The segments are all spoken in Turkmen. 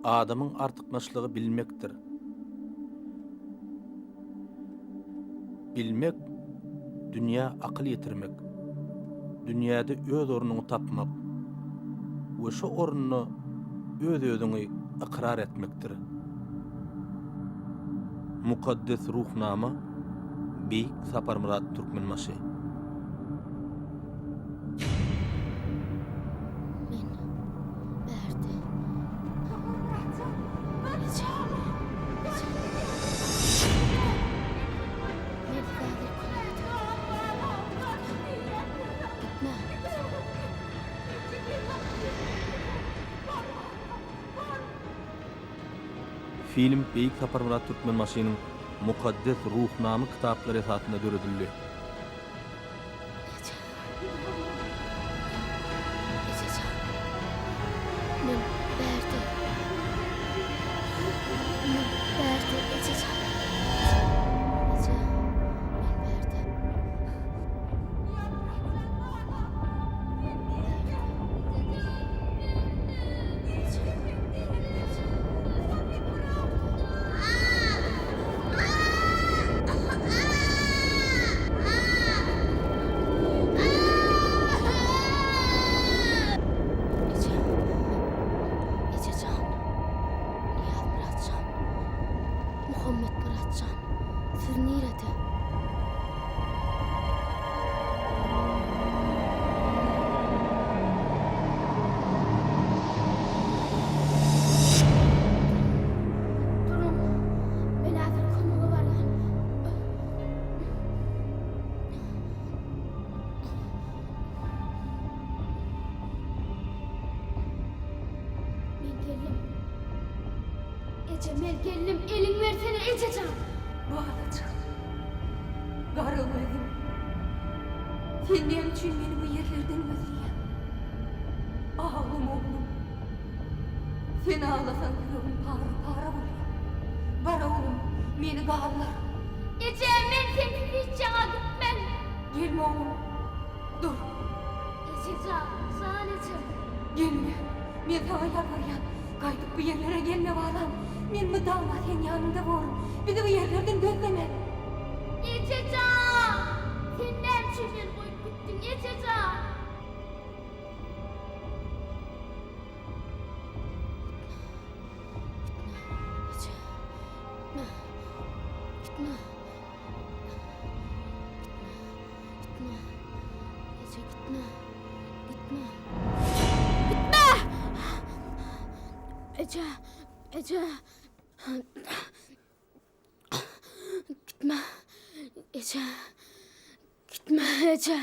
Adamın artykmaçlygy bilmekdir. Bilmek, dünýä akyl ýetirmek. Dünýäde öz ornuny tapmak we şu ornuny öz-özüňi ikrar etmekdir. Mukaddes ruhnama Beýik Saparmurat Türkmenmaşy. Film Beýik Saparmurat Türkmenmaşynyň Mukaddes ruhnama kitaplary esasynda döredildi. Muhammed Muratcan, siz nerede? Durun, ben hazır konuğu var ya. Ben geldim, elin versene Ececan. Bağlacan, garalıyım. Sen benim için beni bu yerlerden özleyen. Oğlum. Sen ağlasan yüreğim para oluyor. Bara oğlum, beni bağlar. Ececan, ben sensiz hiç yana gitmem. Gelme oğlum, dur. Ececan, sadece. Gelme, ben sana yalvarıyorum. Kaydık bu yerlere gelme bağlam. Men mi dalma sen yanında varım. Bizi bu yerlerden dönleme. Ececan! Sen ne için beni koyup gittin Ececan? Gitme. Ece gitme. Ece. Gitme. Ece.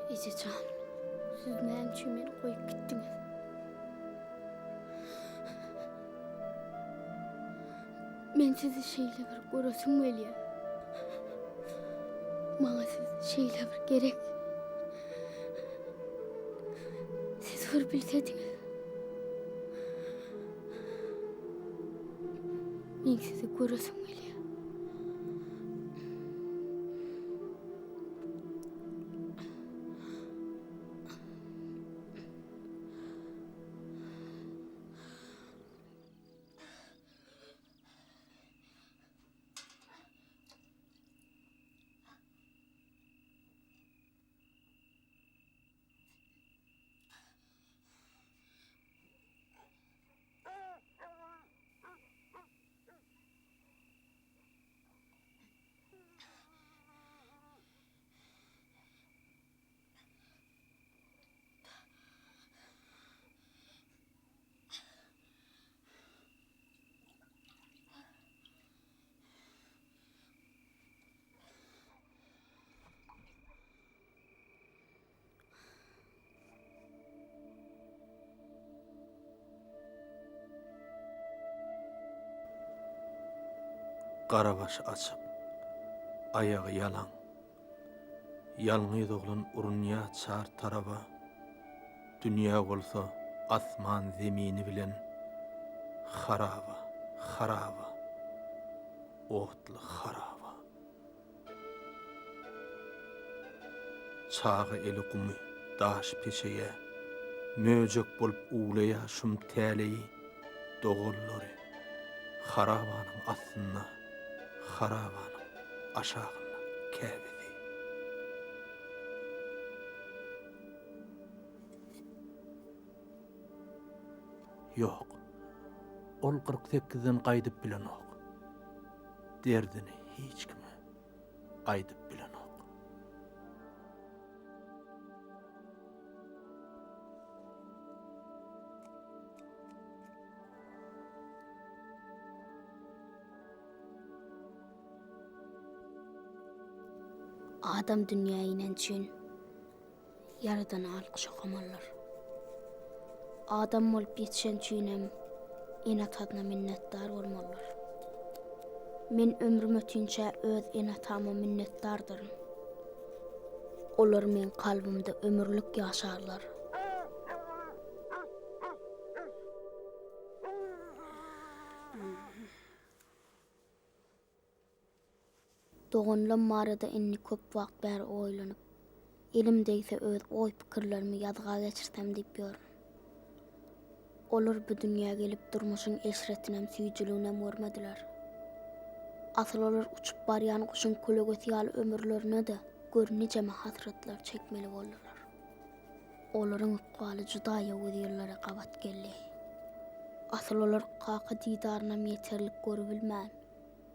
Ececan, siz benim için beni koyup gittiniz. Ben sizi şeyle bir korasım geliyor. Bana siz şeyle bir gerek. Siz bir bilseydiniz. Ben sizi korasım geliyor. Qarabaş açıp, ayağı yalan. Yalňyz oglan urunýa çar taraba. Dünya bolsa asman zemini bilen haraba, haraba. Otly haraba. Çağı eli gumy, daş peşeye, möjek bolup uğlaya şum täleyi, dogollary. Harabanyň asyna, harabanyň aşagyna käbidi. Yok, ol 48'den qaydyp bilen ok. Derdini hiç kime aydyp bilen ok. Adam dünýäýinden çün yaradan alkyşa gamallar. Adam bolup ýetişen çünem enat adına minnetdar bolmalylar. Men ömrüm ötünçe öz enatama minnetdardyrım. Olar men kalbimde ömürlük ýaşarlar. Doğanlam marada inni köp wagt bäri oýlanyp, elimdeýse öz oý pikirlerimi ýazga geçirsem diýip ýörüm. Olar bu dünýäge gelip durmuşyň esretinem süýjülüginem görmediler. Asyl olar uçup barýan kuşun kölegös ýaly ömürlerine de görnijeme hasratlar çekmeli boldylar. Olaryň ykbaly juda ýagy ýerlere gabat geldi. Asyl olar kaka diýdarynam ýeterlik görebilmän.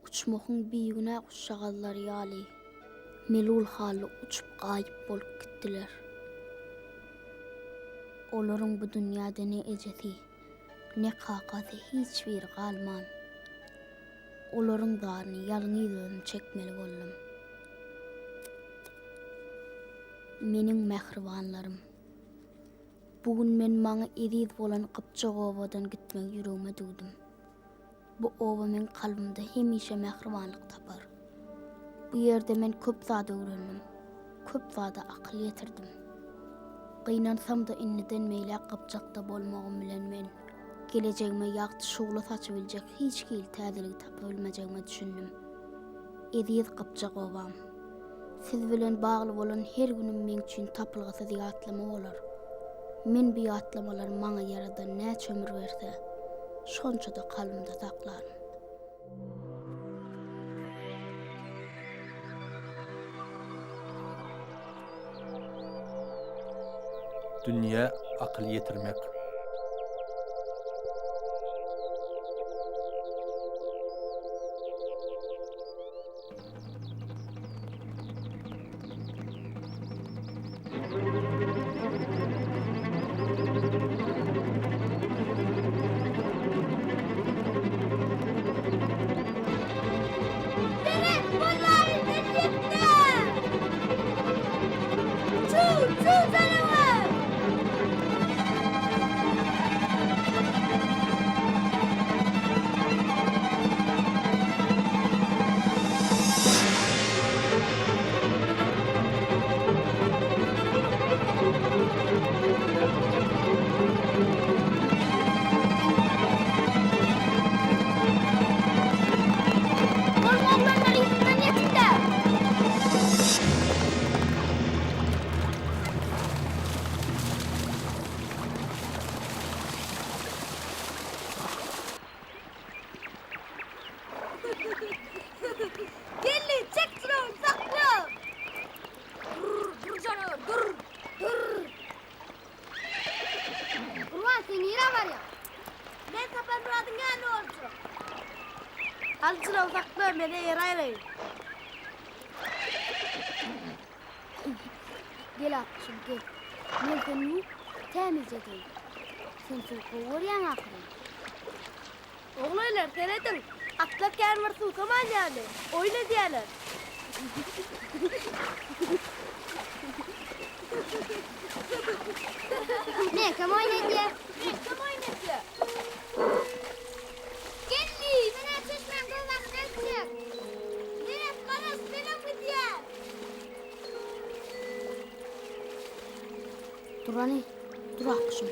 Uçmokyň biýigine kuşşagallar ýaly. Melul haly uçup gaýyp bolup gitdiler. Olaryň bu dünýäde ne ejesi, ne kakasy hiç bir galman. Olaryň daryny ýalňyzlygyny çekmeli boldum. Meniň mehribanlarym. Bugün men maňa ediz bolan Kypçak obadan gitmek ýüregime dugdum. Bu oba men kalbimde hemişe mehribanlyk tapar. Bu ýerde men köp zada öwrendim, köp zada akıl ýetirdim. Gıynansam da inniden meýle Kypçakda bolmagym bilen men gelejegime ýagty şugla saçybiljek hiç gil täzelik tapabilmejegime düşündim. Ediz Kypçak obam. Siz bilen bagly bolan her günüm men üçin tapylgysyz ýatlama bolar. Men bu ýatlamalar maňa Yaradan näçe ömür berse, şonça da kalbimde saklarım. Dünya akıl yetirmek. Gelli, çek şunu, sakla! Dur canım, dur! Ulan sen yine var ya! Ben sapar Murat'ın yanına olsun! Al şunu, sakla, beni yere ayırayım! Gel akşam gel. Men seni temizledim. Sen suyu kovuyan akırın. Oğlaylar, seyredin! Atlak gelmir su kaman yani! Öyle diyorlar! Ne kim oynadı? Kim oynadı? Geldi. Bana çeşmem kızak geldi. Durani, dur akşım.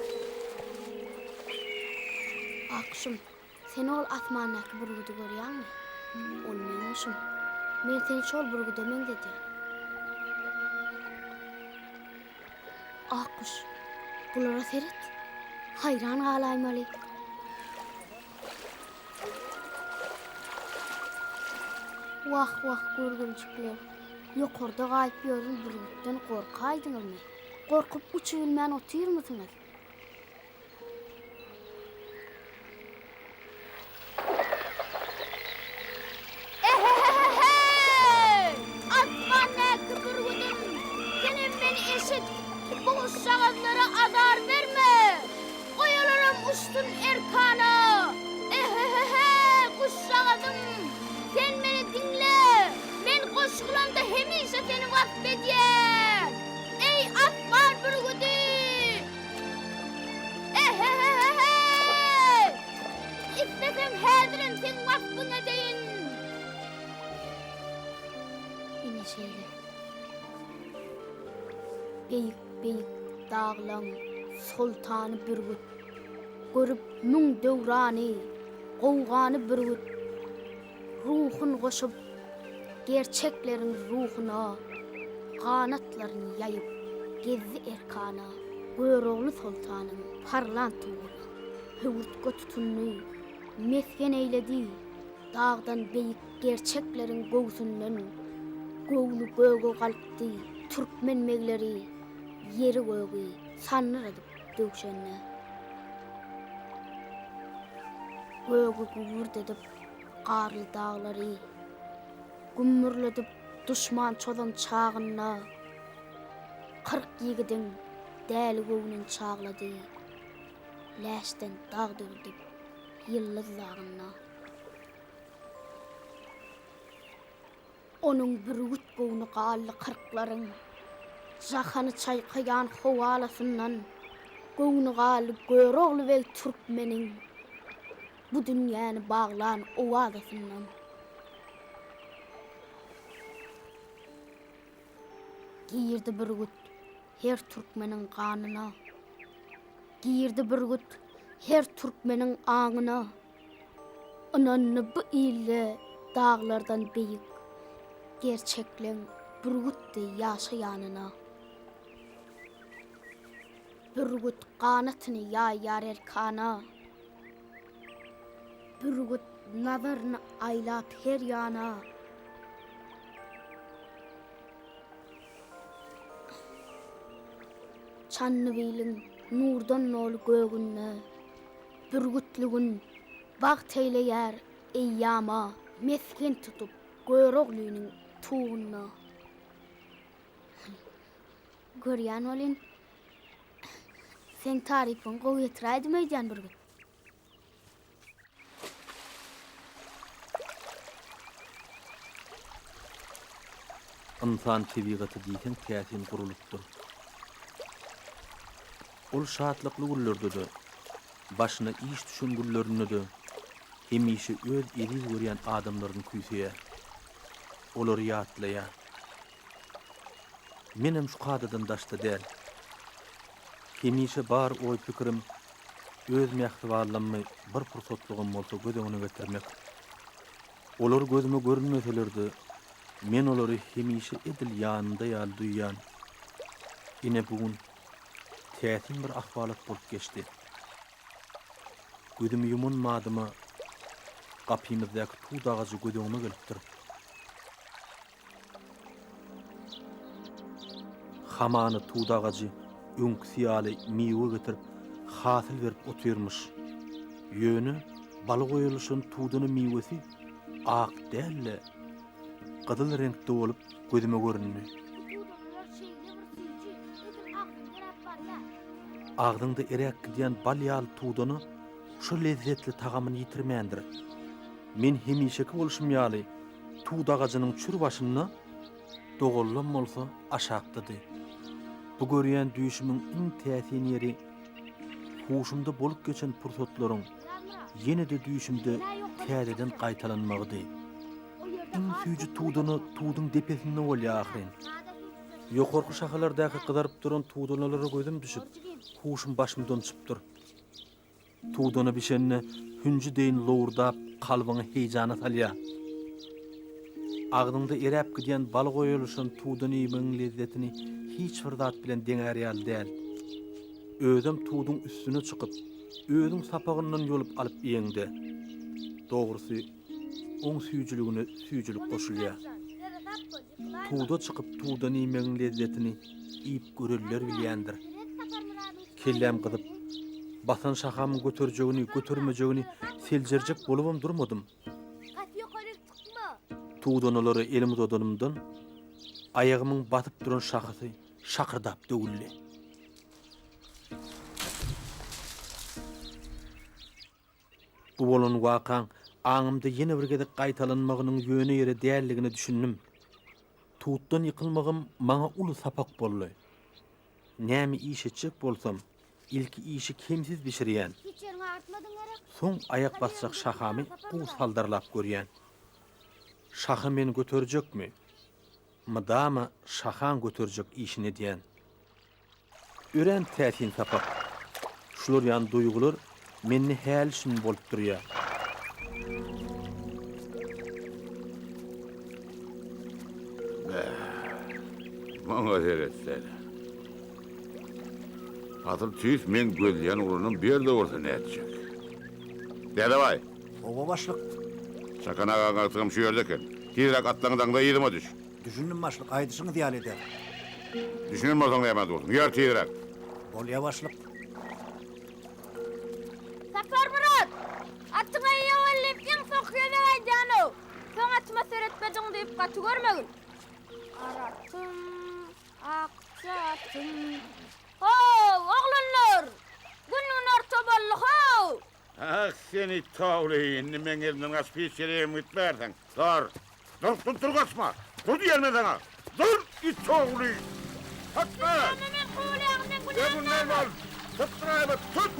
Akşım, sen ol asmandaki burgudu görýän mi? Olmaýmışym. Men seni şol burguda men dedi. Akış, bulara seret. Hayran galaymaly. Wah wah görgünçükler. Ýokarda gaýyp ýörün burgutdan gorkaýdyňyzmy? Gorkup uçup bilmän otyrmysyňyz? Asmandaki burgudum, senin beni eşit. Bu uşağızlara adar verme. Koyularım uçtun erkana. Kuşağızım, sen beni dinle. Ben koşkulamda hemişe seni vasfediyem. Ey asman burgudu. İstesem hedirim sen vasfına deyin. Ine şeýle. Beýik beýik dağlaň sultany bürgüt. Görüp müň döwrany, gowgany bürgüt. Ruhun goşup, gerçeklerin ruhuna, kanatlaryny ýaýyp, gezdi erkana. Böýrogly sultanyň parlan tuğuna. Hüwürtge tutunny, mesken eýledi. Dağdan beýik gerçeklerin gowsundan gowlu göge galpdy. Türkmen megleri yeri gögi sannyradyp dökşenne. Gögi gugurdedip garly dağlary gümmürledip duşman çozan çağına 40 ýigidin däli göwünden çaglady. Läşden dağ dördüp ýyldızlaryna. Onun bürgüt gowny gally kırklaryň jahany çaýkaýan howalasyndan gowny gally görogly we türkmeniň bu dünýäni baglan owazasyndan girdi bürgüt her türkmeniň ganyna, girdi bürgüt her türkmeniň aňyna. Ananny bu ille dağlardan beýik gerçekleň bürgütde ýaşaýanyna. Bürgüt ganatyny ýaýar erkana. Bürgüt nazaryny aýlap her ýana. Çannybylyň nurdan nol gögünne. Bürgütlügün wagt eýleýär eýýama. Mesken tutup göýroglynyň tuğuna. Görýän bolyn. Sen tarifin gowy ýetirýärdiňmi bürgüt? Insan tebigaty diýsen täsin gurulypdyr. Ol şatlykly günlerde başyna iş düşen günlerinde hemişe öz ediz görýän adamlaryň küýseýär. Olary ýatlaýar. Menem şu kadadan daşda däl. Hemişe bar oý pikirim öz mähtiwallamy bir pursatlygym bolsa gödüňüne getirmek. Olar gözüme görünmeselerdi, men olary hemişe edil ýanynda ýaly duýýan. Ine bugün täsin bir ahwalat bolup geçdi. Gözümi yumunmadymy gapymyzdaky tuğ dagazy gödüňüme gelipdir. Hamany tuğ dagazy öňküsiýaly miwe getirip hasyl berip otyrmyş. Ýöni balyk oýuluşyň tuğduny miwesi ak dälle gyzyl reňkde bolup gözüme göründi. Agdyňda erek gidýän balýal tuğduny şu lezzetli tagamyny ýitirmändir. Men hemişeki boluşum ýaly tuğ dagazynyň çür başyny dogollam bolsa aşakdydy. Bu görýän düýşümiň iň täsin ýeri huşumda bolup geçen pursatlaryň ýene-de düýşümde täzeden gaýtalanmagydy. Iň süýji tuğduny tuğduň depesinde bolýar ahyryn. Yokorku şahalardaki kıdarıp duran tuğdanalara gözüm düşüp, kuşum başımdan çıptır. Tuğdana bişenine hüncü deyin loğurdap, kalbını heyecana talya. Ağdında erep gidiyen balık oyuluşun tuğdan iyibinin lezzetini hiç fırdat bilen deňärýär däl. Özüm tuğdun üstüne çıkıp, özüm sapagından yolup alıp ýeňde. Dogrusy, oň süýjüligine süýjülik goşulýar. Tuğda çıkıp tuğdan iyibinin lezzetini iyip görürler bilýändir. Kellem gydyp, basan şahamyň göterjegini, götermejegini seljerjek bolubam durmadym. Tuğdanalary elim dodanymdan ayagymyň batyp duran şahysy şakırdap döwüldi. Bu bolan wakaň aňymda ýene bir gezek gaýtalanmagynyň ýöne ýere dälligini düşündim. Tuğdan ýykylmagym maňa uly sapak boldy. Näme iş etjek bolsam, ilki işi kimsiz bişirýän. Soň ayak basjak şahamy bu saldarlap görýän. Şaha meni götürecekmi? Mıdama şahan götürecek işini diyen. Ören täsin tapak. Şular yan duygular meni häl şun bolup durýar. Maňa deretse. Atyl tüýs men gözleýän urunun bir de bolsa näçek. Dede bay. Oba başlık. Sakın ağaçtığım şu yerdeken. Tizrak atlarından da yedime düş. Düşündüm başlık. Aydışını diyal eder. Düşünülmezsen de yemez oldum. Yer tizrak. Bolya başlık. Sapar Murat! Atıma ýewellip iň sokýana aýdany. Soň atyma seretmediň diýip gaty görmegin. Aratym, akçatym. Ho, oglanlar! Günün orta bolly ho! Ah seni tavleyin. Men elimden az pis yereyim gitmersen. Dur kaçma. Dur yerine sana. Dur it tavleyi. Hatta. Hemen kulağından Ben bunlar var. Tutturayım. Tut.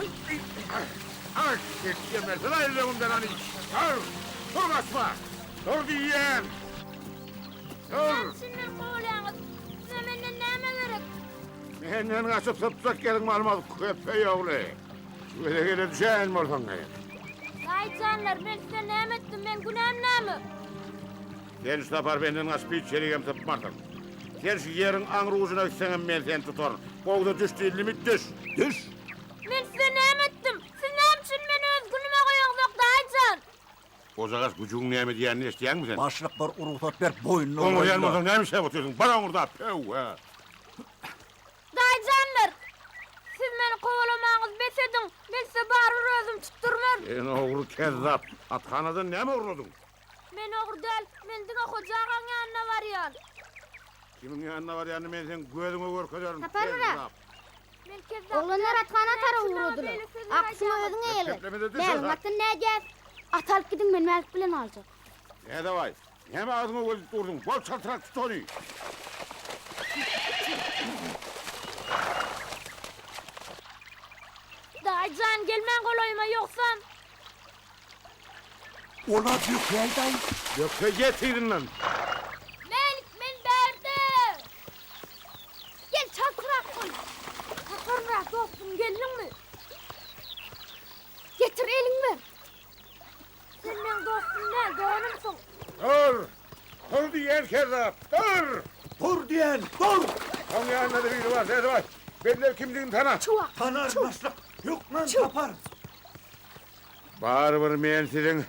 Ah git yemersen ayrılığımdan hani. Dur kaçma. Dur diyen. Dur. Senin kulağın. Hemen näme gerek? Menden kaçıp sıpsak gelin malmalı köpe yavru. Şöyle gele düşen mi olsan gayet? Aycanlar ben size näme etdim ben günahım näme? Sen şu tapar benden kaçıp içeriyem tıpmardın. Sen şu yerin anruğuzuna gitsen ben seni tutarım. Boğda düştü limit düş. Düş. Ben size näme ettim? Siz näme için beni öz günüme koýaňyzda Aycan? Ozağız gücüğün neymi diyenini isteyen mi sen? Başlık bir urutat ver boynunu. Onu boynuna. yanmadan neymiş şey batıyorsun? Bana orada pev ha. Aycanlar! Siz beni kovalamaňyz besedin. Ben size barır özüm tutturmam. Sen oğru kezzap. Atkanadan ne mi uğradın? Men ogur däl, men diňe hojagaň ýanyna barýan. Kimin yanına var yani ben sen gözüme görkediyorum. Tapar mı? Kezzap. Men kezzap. Oglanlar atkana tara uğradylar. Aksyna özüň eýle. Teplemede düş Men orada. atyn näjäs? Atalyp gidin men Mälik bilen aljak. Ne de vay? Ne mi ağzıma gözüp durdun? Bol çatırak tut onu. Aycan gelmen goloýma ýoksa Ola büyük yayday. Döke getirin lan. Melik men berdim. Gel çatırak koy. Çatırak dostum geldin mi? Getir elin ver. Sen men dostum ne? Doğanımsın. Dur. Dur diyen kezzap. Dur. Dur diyen dur. Onun yanında da biri var. Ne de var? Belli kimliğini tanı. Çuvak. Tanar başlık. Yok lan tapar. Bağır bir men sizin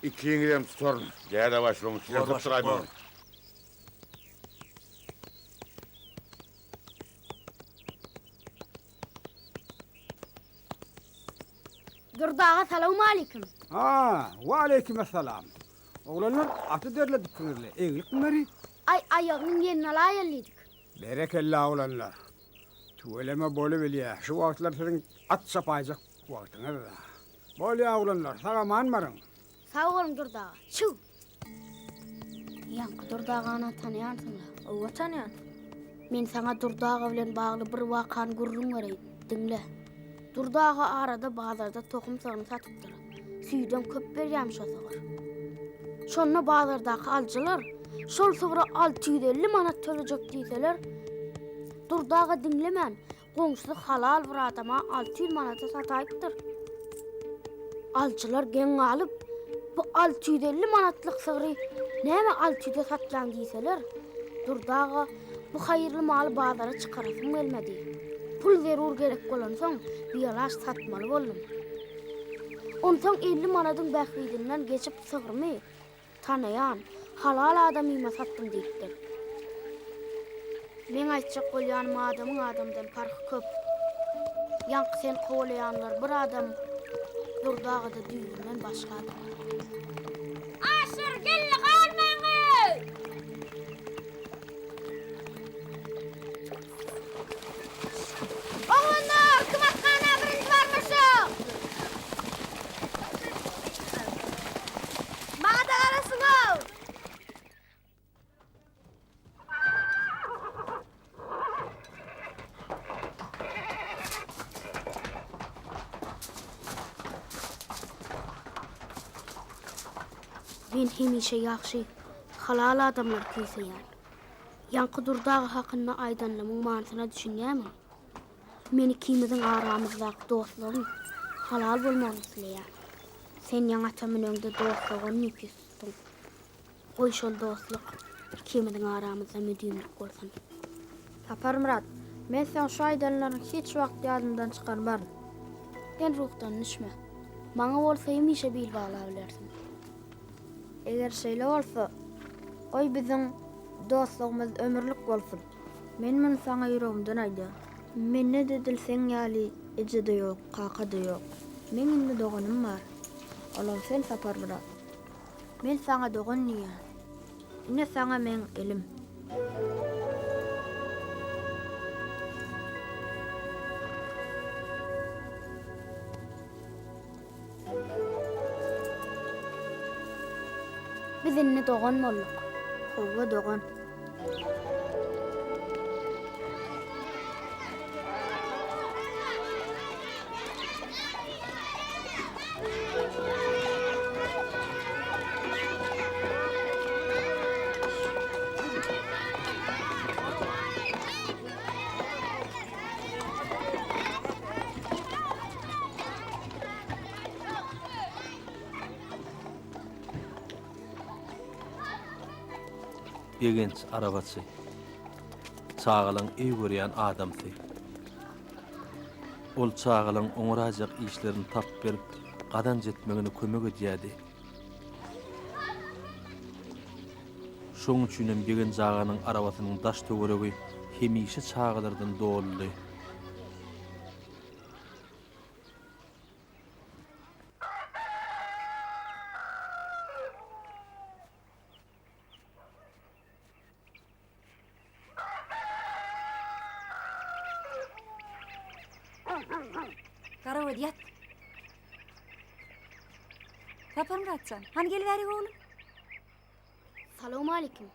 ikiğini de tutarım. Ne de başlığını size Var tutturayım başlık, onu. Durdağa selamun aleyküm. Ha, ve aleykümselam. Oğlanlar atı derledik kınırlı. Eğilik bunları. Ay ayağının yerine layerliydik. Berekella oğlanlar. Tuveleme böyle biliyor. Şu vakitler senin at sapayacak vaktin da. Böyle oğlanlar, sana manmarın. Sağ olun Durdağa. Çu. Yankı Durdağa'nı tanıyansın la. Owa tanıyan. Men sana Durdağa bilen bağlı bir wakan gurrun var dinle. Durdağa arada bazarda tokum sarını satıpdyr. Süýden köp berýärmiş olsalar. Şonu bazardaky aljylar şol sıgyra 650 manat tölecek diýseler, durdaga dinlemän, goňşy halal bir adama 600 manata sataýdyr. Alçylar geň alyp, bu 650 manatlyk sygy näme 600'e satlan diýseler, durdaga bu haýyrly maly bazara çykarasym gelmedi. Pul zerur gerek bolan soň biýalaş satmaly boldum. Ondan 50 manadyň bähridinden geçip sygyrmy, tanayan, halal adamyma sattım diýipdir. Men aýtjak bolýanym adamyň adamdan farky köp. Ýanky sen gowlaýanlar bir adam durdaga da düýünden başga adam. Aşır gelle galmaňy! Oğlanlar, kımatkana birinci varmışı! Bana da arasın ol! Men hemişe ýagşy, halal adamlar küýseýän. Ýanky durdagy hakyny aýdanlamyň manysyna düşünýärmi? Meni kimizin aramyzdaky dostlugym halal bolmagy isleýär. Sen ýa atamyň öňünde dostlugyny nüküsdin. Goý şol dostluk kimizin aramyzda müdümlik bolsun. Tapar Murat, men sen şu aýdanlaryň hiç wagt ýadymdan çykarmarym. Sen ruhdan düşme. Maňa bolsa hemişe bil bagla bilersin. Eger şeýle bolsa, oý biziň dostlugymyz ömürlük bolsun. Men men saňa ýüregimden aýdýar. Men ne dedilseň ýaly ejede ýok, kakada ýok. Men indi doganym bar. Olam sen Sapar Murat. Men saňa dogan niýe? Ine saňa men elim. Biz indi dogan bolduk. Howwa dogan. Begenç arabaçy. Çağalyň eý görýän adamdy. Ol çağalyň oňurajak işlerini tap berip, gadan jetmegine kömek edýärdi. Şoň üçin begen çağanyň arabasynyň daş töweregi hemişe çağalardan doldy. Kara ödiyat. Sapar Muratcan, hani geliveri oğlum? Salamu aleyküm.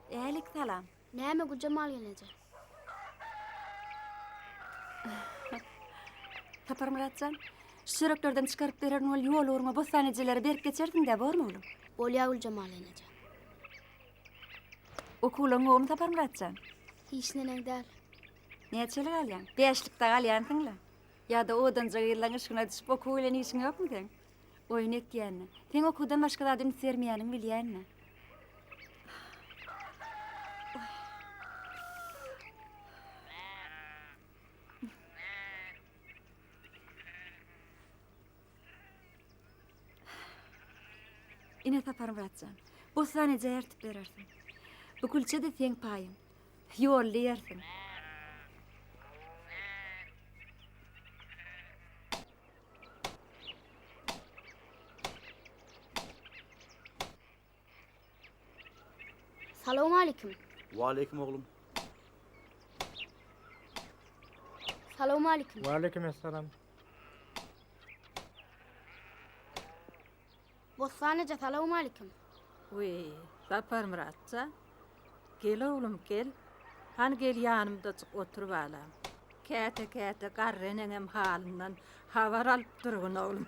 Eylik salam. Näme gujamal gelecek? Sapar Muratcan, süreklerden çıkarıp beren ol yol uğruna bostanecilere berip geçerdin de var mı oğlum? Bolya gujamal gelecek. Okulun oğlum Sapar Muratcan. Hiç nenen der. Neçelik alyan? Beşlikte alyansın la. Ya da odanca yıllan ışığına düşüp okuyla işin yok mu sen? Oyun etkiyenle. Sen okudan başkalardan sermeyenin bilyenle. Ine Sapar Muratcan, bostanece ertip berersin. Bu külçe de sen payın. Yollu yersin. Salamu aleyküm. Waleyküm oğlum. Salamu aleyküm. Waalaikumsalam. Bostanece salamu aleyküm. Uy, Sapar Muratça. Gel oğlum gel. Han gel yanımda çık oturup alam. Kete garrenenem halinden havar alıp durgun oğlum.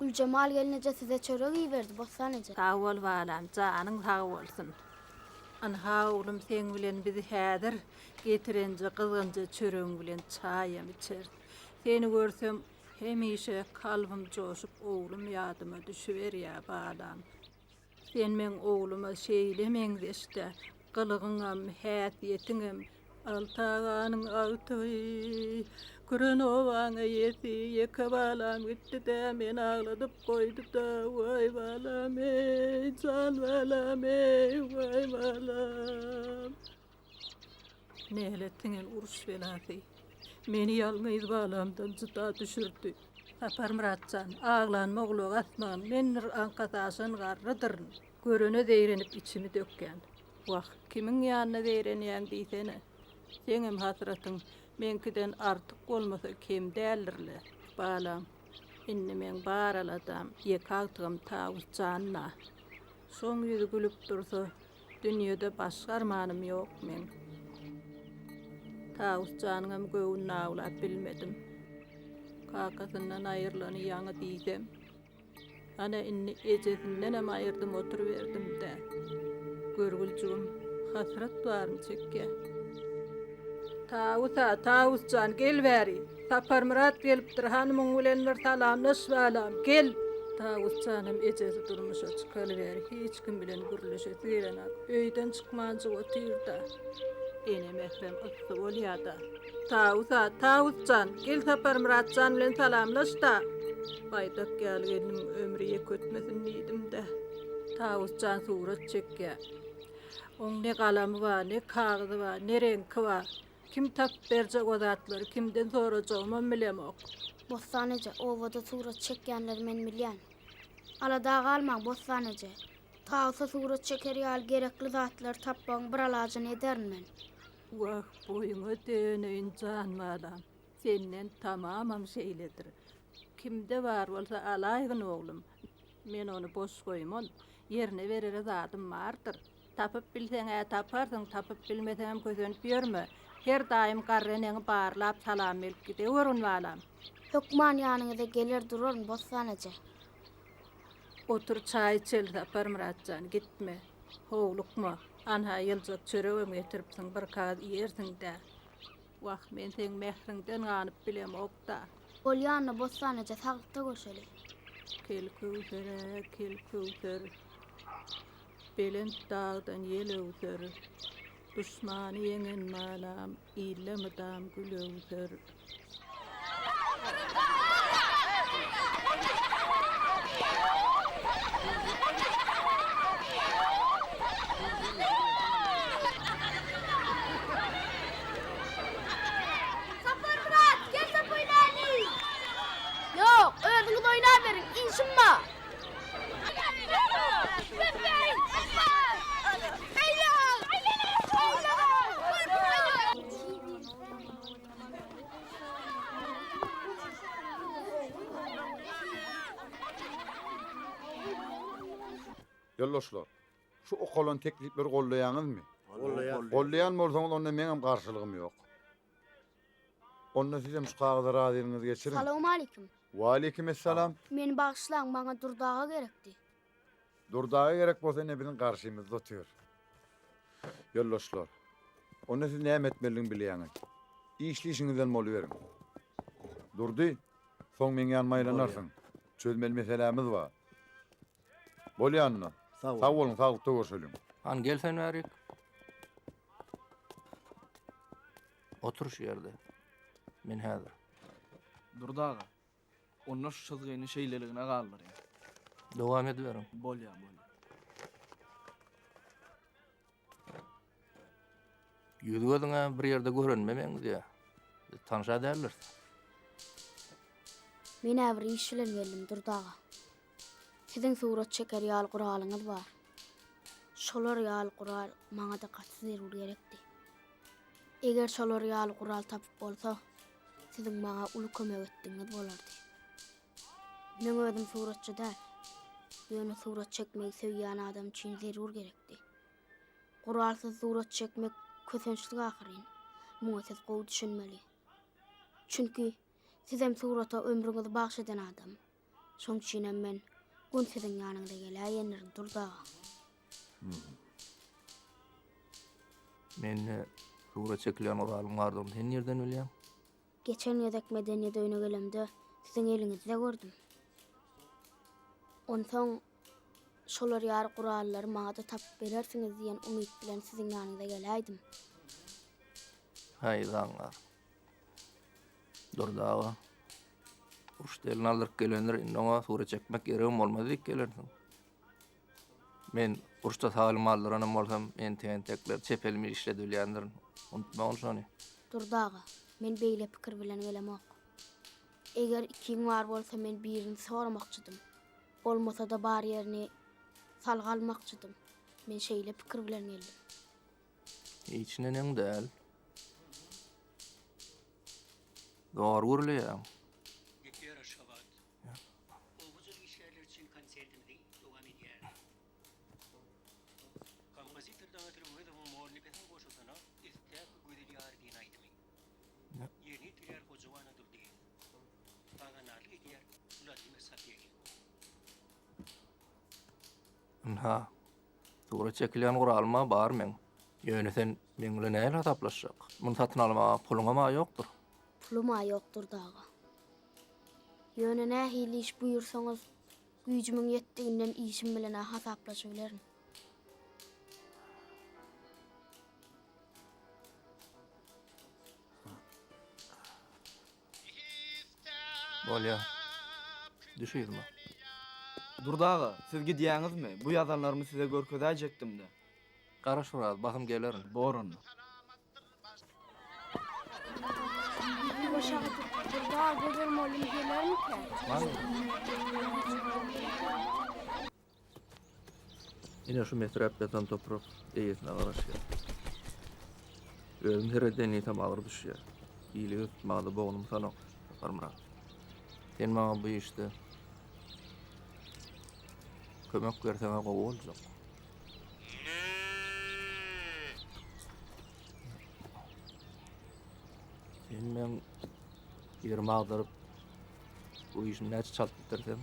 Gülcemal gelince size çörek iyi verdi, bossanece. Sağ ol balam, canın sağ olsun. Anha oğlum sen bilen bizi häzir getirince kızgınca çörüň bilen çayam içer. Seni görsem hemişe kalbim coşup oğlum yadıma düşüver ya balam. Sen men oğluma şeýlemeň işte, kılıgyňam, häsiýetiňem, altağanyň ağty. Kuranovaňa ýeti, ýeke balam gitti de men ağladyp koýdy da, vay balam, ey can balam, ey vay balam. Näletdiňen uruş belasy. Meni ýalňyz balamdan juda düşürdi. Sapar Muratcan, ağlanma ulug atman, menir anqataşan garrydyr. Görene değrenip içimi dökken. Waq, kimiň ýanyna değrenýän diýsene. Seňem hasratyň menkiden artyk bolmasa kim däldirler. Balam, inni men baraladam, ýekagtygym Tawusjanna. Soň ýüzi gülüp dursa, dünýede başga armanym ýok men. Tawusjanyňam göwünü awlap bilmedim. Kakasından ayrılanı ýaňy diýsem, ana inni ejesinden aýrdym oturuverdim de. Görgülçüğüm hasrat barym çekke. Tawusjan gel bäri. Sapar Murat gelipdir, hanymyň bilen bir salamlaşýalam. Gel. Tawusjanym ejesi durmuşa çykalyber, hiç kim bilen gürleşe diýerenak. Öýden çykmanjy otyrda. Ene mehrem ıssy bolýarda. Tawusjan, gel Sapar Muratjan bilen salamlaş da. Baýdak gelgenim ömriye kötmesin diýdim de. Tawusjan surat çekke. Oň ne galamy bar, ne kagyzy bar, ne renki bar. Kim tap berjek o zatlar, kimden sorajagym bilemok. Bossanece, ovada surat çekkenler men bilýän. Alada galmaň bossanece. Tawsa surat çeker ýaly gerekli zatlar tapmaň bir alajan edermen. Wah, boýuňa döneýin can balam. Senden tamamam şeýledir. Kimde bar bolsa alaýgyn oglum. Men onu boş goýman, ýerine berere zatym bardyr. Tapyp bilseň taparsyň, tapyp bilmeseň gözönüp ýörme. Her daim garreneňi barlap salam berip gidewerin balam. Hökman ýanyňyza gelir duraryn bossanece. Otur çay içel Sapar Muratjan, gitme. Howlukma, anha ýyljak çöregem getiripsiň, bir kaz ýersiň de. Waq, men seň mehriňden ganyp bilemok da. Bolýanna bossanece sagykda göşeli. Kel köwser. Belent dağdan yelewser. Düşmany ýeňen malam, ýylamydam gülewser. Sapar Murat, gel sap oynayalım. Yok, özüňiz oynap berin, işim var. Yoldaşlar, şu okalan teklipleri gollaýaňyzmy? Gollaýan bolsaňyz onda meňem garşylygym ýok. Onda sizem şu kagaza razylygyňyzy geçirin. Salam aleykum. Wa aleykum esselam. Meni bagşlaň, maňa durdaga gerekdi. Durdaga gerek bolsa ne biziň garşymyzda otýar. Yoldaşlar, onda siz näme etmeliň bilýäňiz. İşlişiňizden bolýaryň. Durdy, soň meňe ýanmaýlanarsyň. Çözmeli meselemiz bar. Bolýanna. Sağ olun, sağlıkta görüşelim. Han gelsen verik. Otur şu yerde. Men häzir. Durdaga. Onlar şu çözgeyni şeyleligine galdyr ya. Dowam ediberim. Bolýa. Ýüzi gözüňe bir ýerde görenmemeň diýe. Tanşa därler. Men äbir iş bilen geldim durdaga. Siziň surat çeker ýaly guralyňyz bar. Şolar ýaly gural maňa da gaty zerur gerekdi. Eger şolar ýaly gural tapyp bolsa, siziň maňa uly kömek etdiňiz bolardy. Men özüm suratçy däl. Ýöne surat çekmeyi söýýän adam üçin zerur gerekdi. Guralsyz surat çekmek kösençlik ahyryn. Muňa siz gowy düşünmeli. Çünki siz hem surata ömrüňizi bagş eden adam. Şoň üçinem men gün siziň ýanyňda gelýänler durdaga. Men suura çekilen oralym gardyň. Sen nerden bilýän? Geçen ýedek medeniýet öýüne gelemde siziň eliňizde gördüm. Onsoň şolar ýar gurallary maňa da tapyp berersiňiz diýen umyt bilen siziň ýanyňda gelýärdim. Haydaňlar. Durdaga. Uşdelini alyp gelenler inoňa suura çekmek geregim bolmady diýip gelersiň. Men urşda salim aldyranam bolsam, men tentekler çepelimi işledi bilýändir. Unutma şonu. Durdaga, men beýle pikir bilen gelemok. Eger ikiň bar bolsa men birini soramakçydym. Bolmasa da bar ýerini salgalmakçydym. Men şeýle pikir bilen geldim. Hiç nenem däl. Doğru görülýär. Yeter aşavat. O buzul işlerler için konsertimde devam ediyor. Kompozitörden ötürü bu da bu muhalefetin boşutana istek güdülýär diýen aýdymy. Yeni türler hojawanadyr diýen. Paganarly diýer Vladimir Sapiekin. Ha. Suura çekilen guralma bar men. Ýöne sen meňle näle hataplaşjak? Muny satyn almaga puluňa ýokdur. Puluma ýokdur daga. Ýöne nähili iş buyursaňyz, güýjümiň ýetdiginden işim bilen hasaplaşyp bilerim. Bolýa. Düşýärmi? Durdaga, siz gidýäňizmi? Bu ýazanlarymy size görkezäjekdim-de. Garaşyraz, bakym gelerin. Borun. Boşa durdaga gözel molim gelermi? Ine şu metrap beton toprak eýesine garaşýar. Özüm hereden ýetem agyr düşýär. Ýyly tutmady boğnum sanok. Barmara. Sen maňa bu işde kömek berseňe gowy boljak. Sen men ýerime agdaryp bu işini näçe çalyp bitirsem,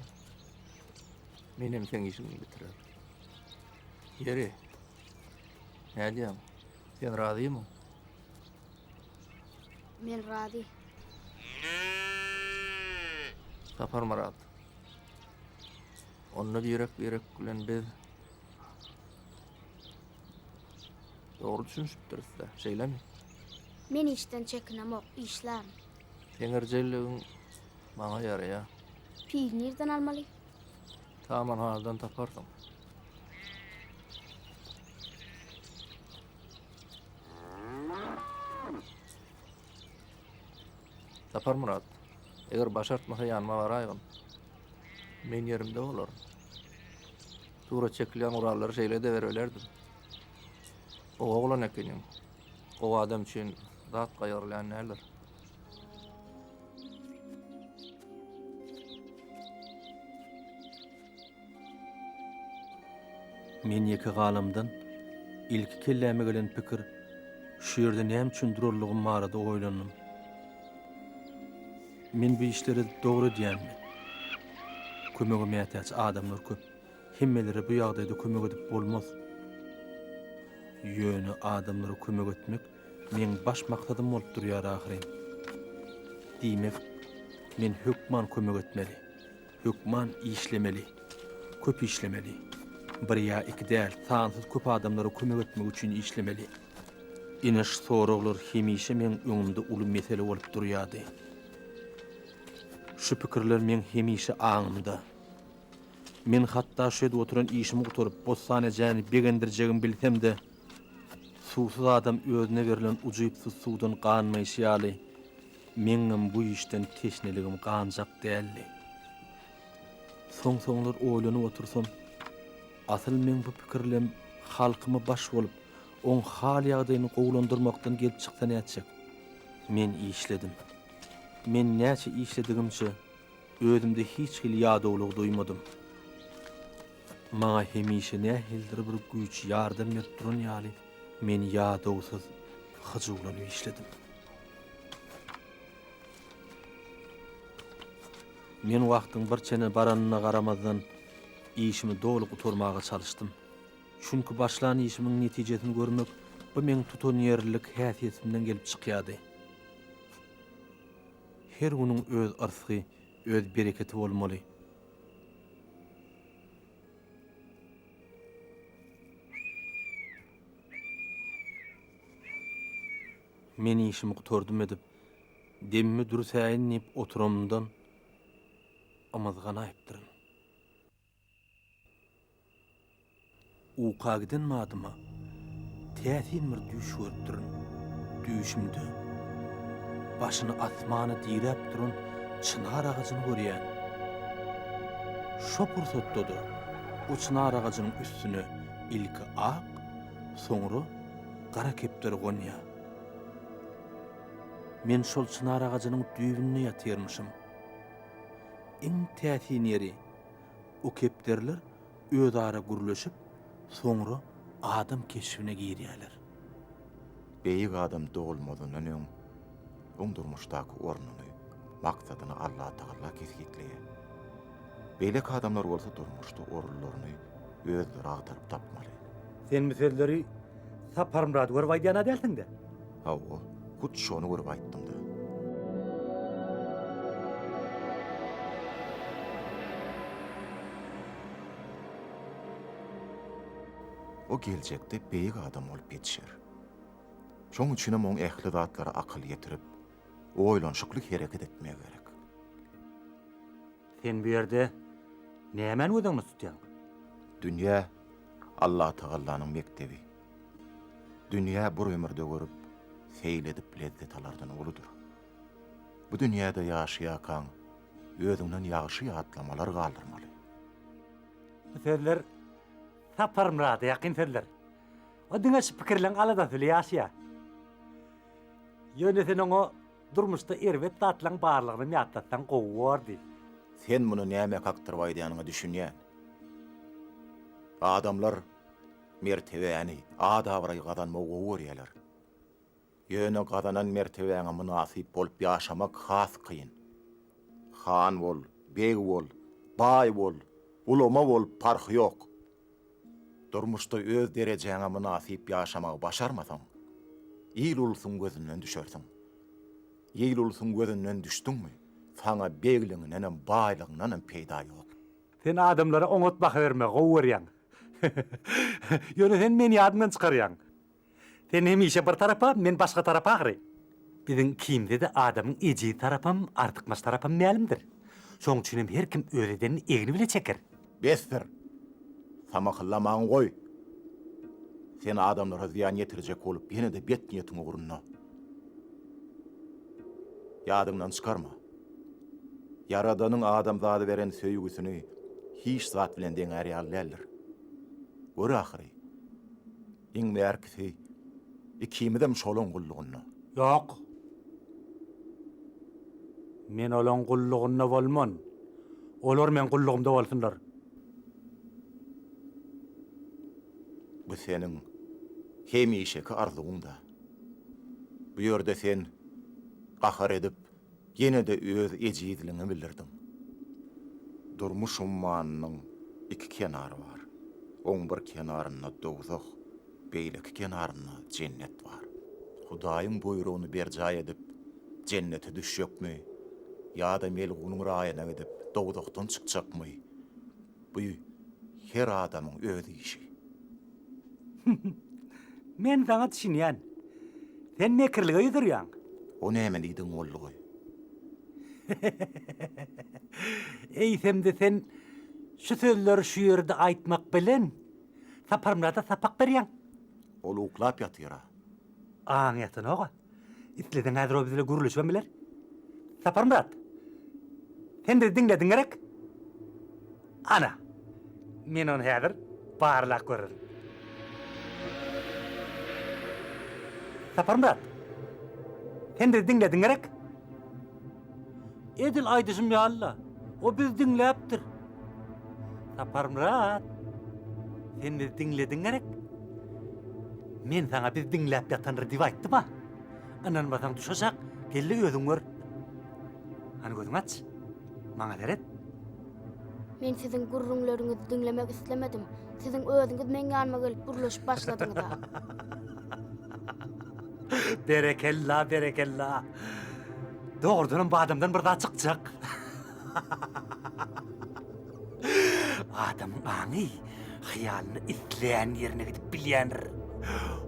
menem sen işini bitirer. Yeri. Ne diýäň? Sen razymy? Men rady. Sapar Marat. Onu direk bilen biz doğru düşünüpdir size. Şeylemi? Men işten çekinemok, işlerim. Teňirjeligiň maňa ýaraýar. Pil nerden almaly? Taman haldan taparsyň. Sapar Murat. Eger başartmasa ýanyma baraýyn. Men ýerimde bolar. Suura çekilen urallary şeýle de berberlerdim. O oglan ekenim. O adam üçin zat gaýrlan näler? Men ýeki galamdan ilki kelläme gelen pikir şu ýerde näme üçin dururlygym barada oýlanyp. Men bu işleri dogry diýärmi? Kömegime ýetäç adamlar köp. Himmeleri bu ýagdaýda kömek edip bolmaz. Ýöne adamlara kömek etmek men baş maksadym bolup durýar ahirem. Diýmek, men hökman kömek etmeli. Hökman işlemeli. Köp işlemeli. Bir ýa iki däl, sansız köp adamlara kömek etmek üçin işlemeli. Iniş soraglar hemişe men öňümde uly mesele bolup durýardy. Şu pikirler men hemişe aňymda. Men hatda şeýde oturan işimi guturyp bossana jany begendirjegim bilsem-de, suwsuz adam özüne berilen ujuýpsuz suwdan ganmaýşýaly. Meňem bu işden teşneligim ganjak däldi. Soňlar oýlanyp otursam, asyl men bu pikirlem halkyma baş bolup, oň hal ýagdaýyny gowlandyrmakdan gelip çyksa näçek? Men işledim. Men näçe işledigimçe özümde hiç hil ýadawlyk duýmadym. Maňa hemişe nähildir bir güýç ýardam berip duran ýaly, men ýadawsyz hyjulanyp işledim. Men wagtyň bir çene baranyna garamazdan işimi dolu guturmaga çalışdym. Çünki başlan işimiň netijesini görmek bu meň tutan ýerlik häsiýetimden gelip çykýardy. Her günüň öz arsy, öz bereketi bolmaly. Men işimi guturdum edip, demimi dürüs äýnip oturamdan amazgana aýpdyryn. Uqa giden madyma täsin bir düş görüpdürün. Düşümde başyny asmany diýrep durun çınar ağacyny görýän. Şo pursatda da o çınar ağacynyň üstüne ilki ak, soňra gara kepler gonýar. Men şol çınar ağacynyň düýbünde ýatyrmyşym. Iň täsin ýeri o keplerler özara gürleşip, soňra adam keşfine girýärler. Beýik adam doğulmadan öň durmuşdaky ornuny, maksadyny Allah Taala kesgitleýär. Beýlek adamlar bolsa durmuşda orunlaryny özleri agdaryp tapmaly. Sen meselleri Saparmurad görüp aýdýan adalsyň-da. Hawa, hut şonu görüp aýtdym da. O geljekde beýik adam bolup ýetişer. Şoň üçin hem oň ähli zatlara akyl ýetirip, oýlanşykly hereket etmek gerek. Sen bu ýerde nämen özüňi tutýan? Dünýä Allah Taalanyň mektebi. Dünýä bir ömürde görüp, seýledip lezzet alardan uludur. Bu dünýäde ýaşaýakan özüňden ýagşy ýatlamalar galdyrmaly. Bu sözler Saparmurada ýakyn sözler. O diňe pikirleň alada söýýär. Ýöne sen oňa durmuşda erbet tatlaň barlygyny ýatlatsan gowwardy. Sen muny näme kaktyryp aýdýanyňy düşünýän? Adamlar mertebäni adabyry gadanma gowurýarlar. Ýöne gadanan mertebäňe munasyp bolup ýaşamak has kıyın. Han bol, beg bol, bay bol, ulama bol parky ýok. Durmuşda öz derejeňe munasyp ýaşamagy başarmasaň, ýyl ulsuň gözünden düşersiň. Ýyl ulsuň gözünden düşdüňmi, saňa begliňinden hem baýlygyňdan hem peýda ýok. Sen adamlara oňatmak berme, gowurýan. Ýöne sen meni ýadymdan çykarýan. Sen hemişe bir tarapa, men başga tarapa agyry. Biziň kimde de adamyň eji tarapam, artykmaş tarapam mälimdir. Şoň üçin hem her kim öýreden egini bile çeker. Bestir. Samaklamaň goý. Sen adamlara ziýan ýetirjek bolup, ýene de bet niýetiňe gurunna. Ýadymdan çykarma. Yaradanyň adamzady beren söýgüsini hiç zat bilen deňär ýallar. Gör ahyry. Iň märkisi ikimidem şolun gullugyna. Ýok. Men olan gullugyna bolman. Olar men gullugymda bolsunlar. Bu senin hemişeki arzuğunda. Bu ýerde sen gahar edip, ýene de öz ejidliňi bildirdin. Durmuş ummanyň iki kenary var. Oň bir kenarynda dowzak, beýleki kenarynda cennet var. Hudaýyň buýrugyny berjaý edip, cennete düşýekmi? Ýa-da melgunyň raýyna gidip, dowzakdan çykjakmy? Bu her adamyň öz işi. Men sana düşünýän. Sen mekirlige ýüzürýän. O näme diýdiň bollugy? Eýsemde sen şu sözleri şu ýerde aýtmak bilen Saparmurada sapak berýän. Ol uklap ýatyra. Aň ýatyn oga. Isleden häzir o bizle gürleşmem biler. Saparmurad. Sen de diňlediň gerek. Ana. Men onu häzir barlak görürüm. Saparmurad. Sen de diňlediň gerek. Edil aýdyşym ya Allah. O biz diňläpdir. Saparmurad. Sen de diňlediň gerek. Men sana biz diňläp ýatanry diýip aýtdym ha. Anan basaň düşejek, geldi özüň gör. Hani gözüň aç. Maňa deret. Men sizin gurrunlaryňyzy dinlemek islemedim. Sizin özüňiz men ýanyma gelip burlaşyp başladyňyz. Berekella, berekella. Doğrudan bu adamdan bir daha çıkacak. Adamın aňy hyýalyny isleýän ýerine gidip bilýändir.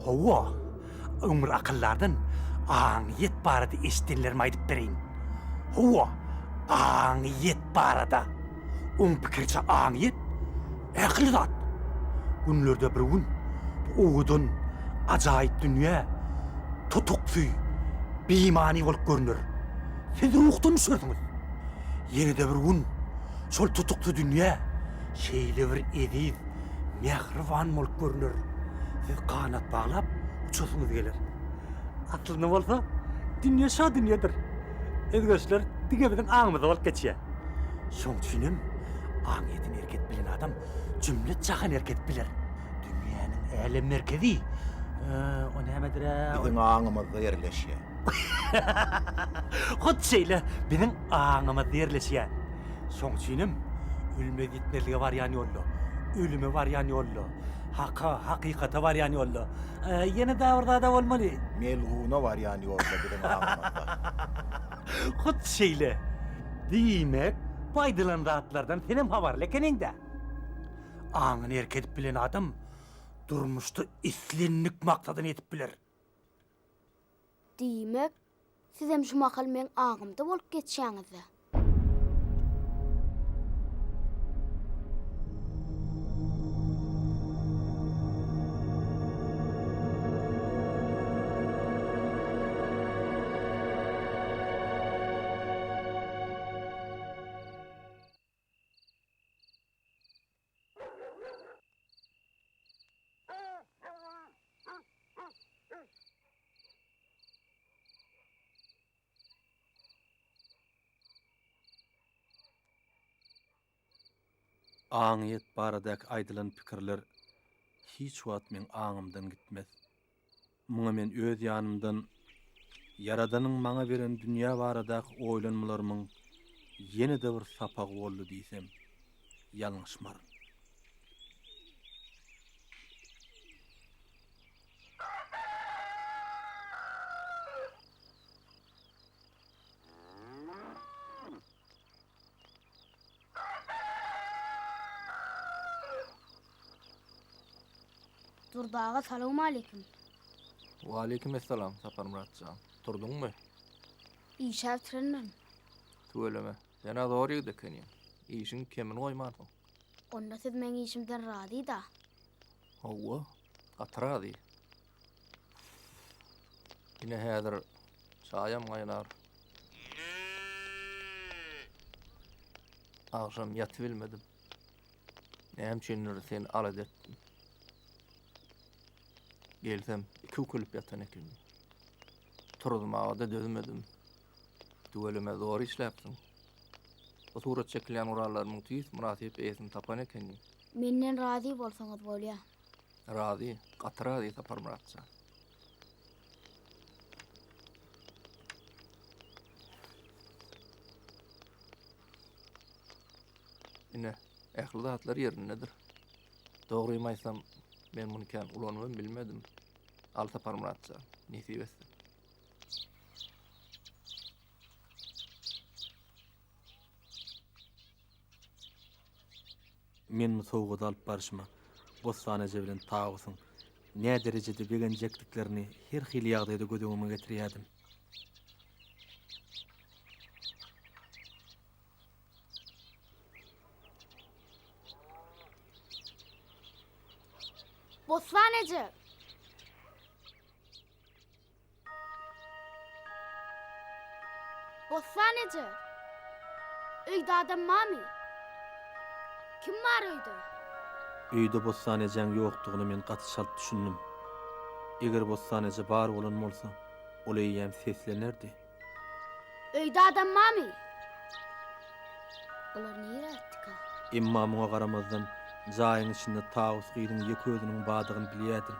Hawa, ömür akıllardan aňyet barada eşitdilerimi aýdyp bereýin. Hawa, aňyet barada. Oň pikirçe aňyet äkli zat. Günlerde bir gün bu oğudun ajaýyp dünýä tutuksuy, beýmani bolup görünür. Siz ruhdan sürdüňiz. Ýene-de bir gün şol tutukly dünýä şeýle bir ediz, mehriban bolup görünür. Siz kanat baglap uçasyňyz gelir. Atlyny bolsa, dünýä şo dünýädir. Edgeşler dige bilen aňymyza bolup geçýär. Şoň üçinem aňyetini erket bilen adam cümle jahan erket biler. Dünýäniň äle merkezi. O nämedir? Biziň aňymyzda ýerleşýär. Hot şeýle biziň aňymyzda ýerleşýär. Şoň üçinem ölüme gitmeligi barýan ýollo. Ölüme barýan ýollo. Hakykata barýan ýollo. Ýene däwirde da bolmaly. Melguna barýan ýolda biziň aňymyzda. Hot şeýle. Diýmek, baýdylan zatlardan senem habarly ekeniňde. Aňyny erket bilen adam durmuşda islenlik maksadyny etip biler. Diýmek, siz hem şu makal men aňymda bolup geçýäňiz. Aňyet baradaky aýdylan pikirler hiç wagt men aňymdan gitmez. Muňa men öz ýanymdan Yaradanyň maňa beren dünýä baradaky oýlanmalarymyň ýene-de bir sapagy boldy diýsem, ýalňyşmarym. Durdağa salamu aleyküm. Wa aleykum esselam Sapar Muratcan. Turduňmy? İşe trenmen. Tueleme. Ýana dogry gidekeni. Işiň kemin goýmadyň. Onda siz men işimden rady da. Hawa, atrady. Ine häzir şaýam gaýnar. Agşam ýatyp bilmedim. Näme sen aladetdim. Gelsem, iki kulüp yatan ekin. Turulmağa da dözmedim. Duelime doğru işlepdim. O surat çekilen urallarımın tüyüs münasip eğitim tapan ekin. Menden razı bolsaňyz bolýar. Razı, gatyrazy Sapar Muratça. Ine, ähli zatlar ýerindedir. Dogrymaýsam, men muny kan ulanyp bilmedim. Al Sapar Muratça, nesip etsin. Men sowgada alyp barşyma, bossanaja bilen taýysyň nä derejede begenjekliklerini her hili ýagdaýda gödüňime getirýärdim. Bosvanacı. Bosvanacı. Öýde adam mami. Kim var öýde? Öýde bossanajaň ýokdugyny men gaty şalt düşündüm. Eger bossanaja bar bolan bolsa, olaýam seslenerdi. Öýde adam mami. Olar näme etdik? Emma muňa garamazdan jaýyň içinde taýus gyýdyň ýeki özüniň badygyny bilýärdim.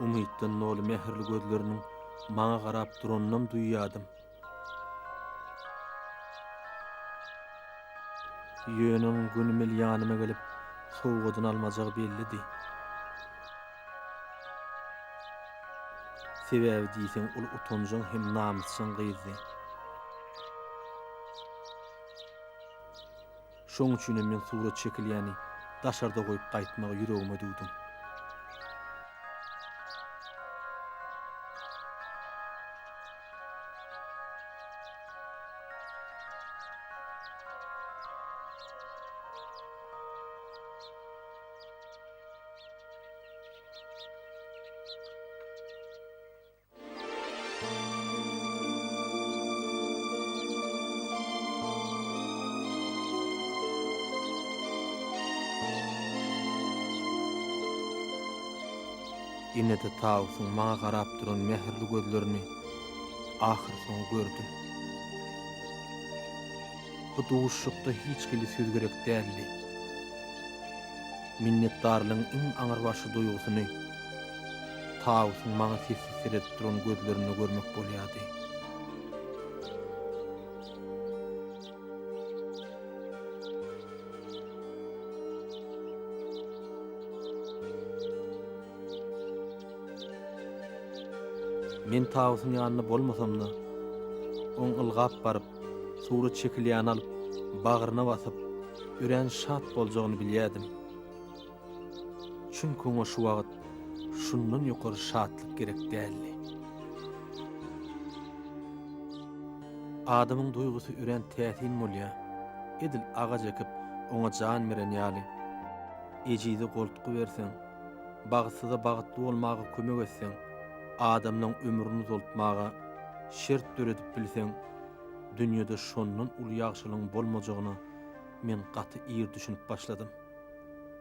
Umytdan nolu mehirli gözleriniň maňa garap duranynam duýýardym. Ýönem günümel ýanyma gelip sowgadan almajagy bellidi. Sebäbi diýseň ul utanjyň hem namysyň gyzy. Şoň üçin men surat çekilýäni daşarda goýup gaýtmagy ýüregime duýdum. Ine de tawsyň maňa garap duran mehirli gözlerini ahir soň gördüm. Bu duşukda hiç gili söz gerek däldi. Minnetdarlygyň iň aňyr başy duýgusyny tawsyň maňa seslenip duran gözlerini görmek bolýardy. Men tawsyň ýanyna bolmasam-da, oň ylgap baryp, surat çekilýän alyp, bagyryna basyp, ýüren şat boljagyny bilýärdim. Çünki oňa şu wagt şundan ýokary şatlyk gerek däldi. Adamyň duýgusy ýüren täsin bolýar. Edil aga jekip, oňa jan beren ýaly. Ejidi goltuky berseň, bagsyza bagytly bolmagy kömek etseň, adamның ömrünü uzaltmaga şert döredip bilseň, dünýede şondan ul ýagşylygyň bolmajagyna men gaty ýer düşünüp başladym.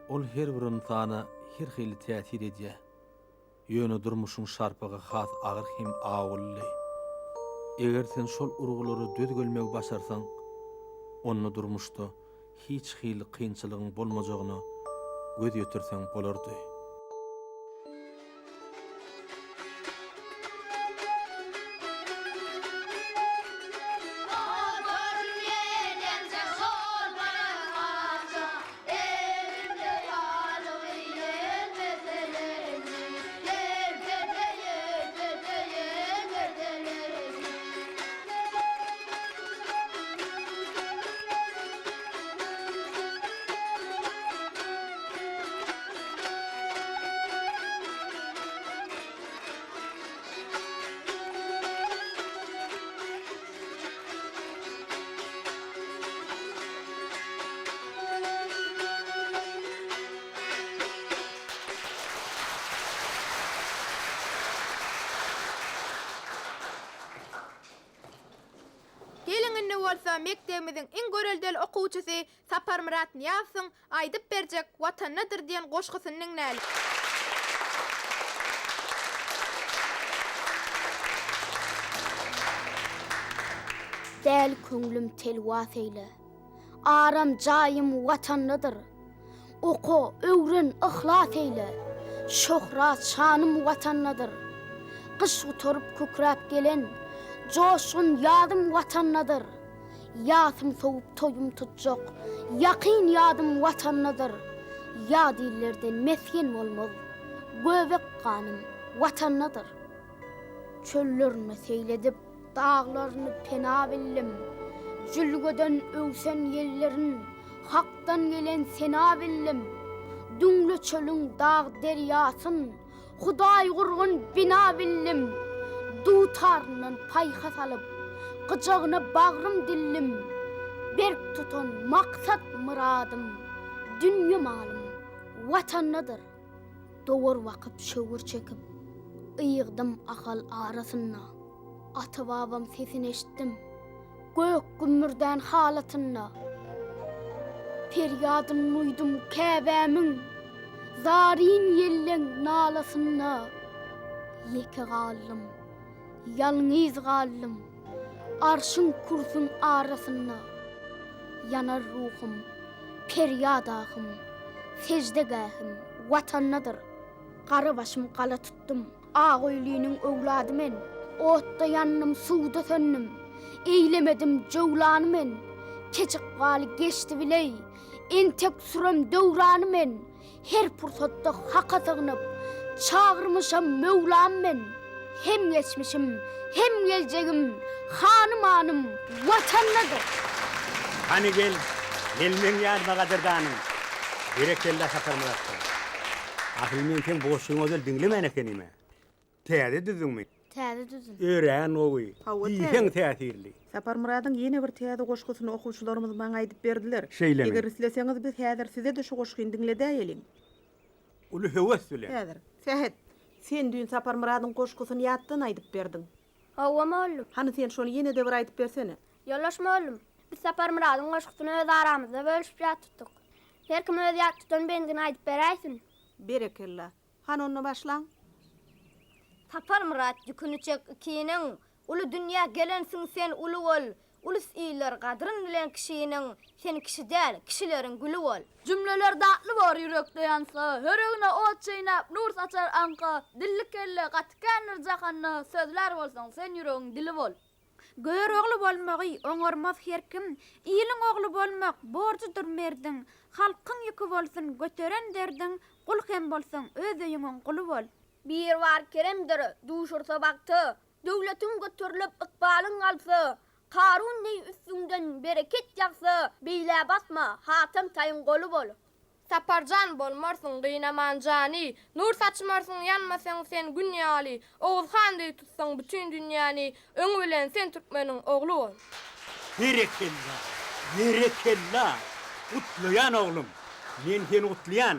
Ol her bir insana her hili täsir edýär. Ýöne durmuşyň şarpygy has agyr hem awully. Eger sen şol urgulary düz gelmegi başarsaň, onu durmuşda hiç hili kynçylygyň bolmajagyna göz ýetirseň bolardy. bolsa mektebimiziň iň göreldeli okuwçysy Sapar Murat Niýazowyň aýdyp berjek watanydyr diýen goşgusynyň näli. Däl köňlüm telwat eyle. Aram jaýym watanydyr. Oku, öwren, ihlas eyle. Şöhrat, şanım watanydyr. Kış oturup kükräp gelen, joşun ýadym watanydyr. Ýatym sowup toýum tutjak, ýakyn ýadym watanydyr. Ýad illerden mesken bolmaz, göbek ganym watanydyr. Çöllerni seýledip, dağlarını pena bildim. Jülgöden öwsen ýellerin, hakdan gelen sena bildim. Düňlü çölüň dağ derýasyn, Hudaý gurgun bina bildim. Dutarından payha salıp, gıcağına bağrım dillim. Berk tutan maksat muradım, dünya malım, vatannadır. Doğur vakıp şöğür çekip, ıyıgdım akal arasına. Atı babam sesini eşittim, gök gümürden halatına. Feryadım nuydum kəbəmin, zarin yellen nalasına. Yeke gallım, yalnız gallım, arşın kursun arasına. Yanar ruhum, feryadağım, secdegahım, vatannadır. Qarı başım qala tuttum, ağ öylüğünün övladı men. Otda yandım, suda söndüm, eylemedim cövlanı men. keçik galy geçti biley. Entek sürem döwrany men. Her pursatda hakka sığınıp çağırmışam Mevlam men. Hem geçmişim, hem gelecegim, hanım hanım, vatannadır. Hani gel, gelmen yarma kadırdanım. Berekella Saparmurat'ta. Ahilmen sen boşun özel dinlemen ekenime. Täze düzüňmi? Täze düzün. Ören owy. Hawa Diýen täsirli. Saparmuradyň ýene bir täze goşgusyny okuwçylarymyz maňa aýdyp berdiler. Şeýlemi? Eger isleseňiz biz häzir size de şu goşgyny dinledäýelim. Uly höwes süle. Häzir. Sehet. Sen dün Saparmuradyň goşgusyny ýatdan aýdyp berdiň. Hawa mallum. Hani sen şonu ýene de bir aýdyp bersene. Yollaş mallum. Biz Saparmuradyň goşgusyny öz aramyzda bölüşip ýatdyk. Her kim öz ýatdydan bendini aýdyp beräýsin. Berekella. Han onu başlaň. Saparmurat ýüküni çek ikiniň uly dünýä gelensiň sen uly bol. Ulus iýler gadryn bilen kişiniň sen kişi däl, kişileriň gülü bol. Cümleler datly bar ýürekde ýansa, höregine ot çeýnäp nur saçar anka, dilli kelle gatkanır jahanna sözler bolsaň sen ýüregiň dili bol. Göýer ogly bolmagy oňarmaz herkim, iýiliň ogly bolmak borjydyr merdiň. Halkyň ýükü bolsun göteren derdiň, kul hem bolsaň öz öýüňiň kuly bol. Bir var keremdir, duşursa baktı. Döwletin götürilip ykbalyň alsa, Karun ney üstünden bereket ýagsa, beýle basma, hatam taýyn goly bol. Saparjan bolmarsyň gynaman jany, nur saçmarsyň ýanmasaň sen gün ýaly. Oğuz handy tutsaň bütün dünýäni, öň bilen sen türkmeniň ogly bol. Berekella. Berekella. Utlayan oğlum. Men seni utlayan.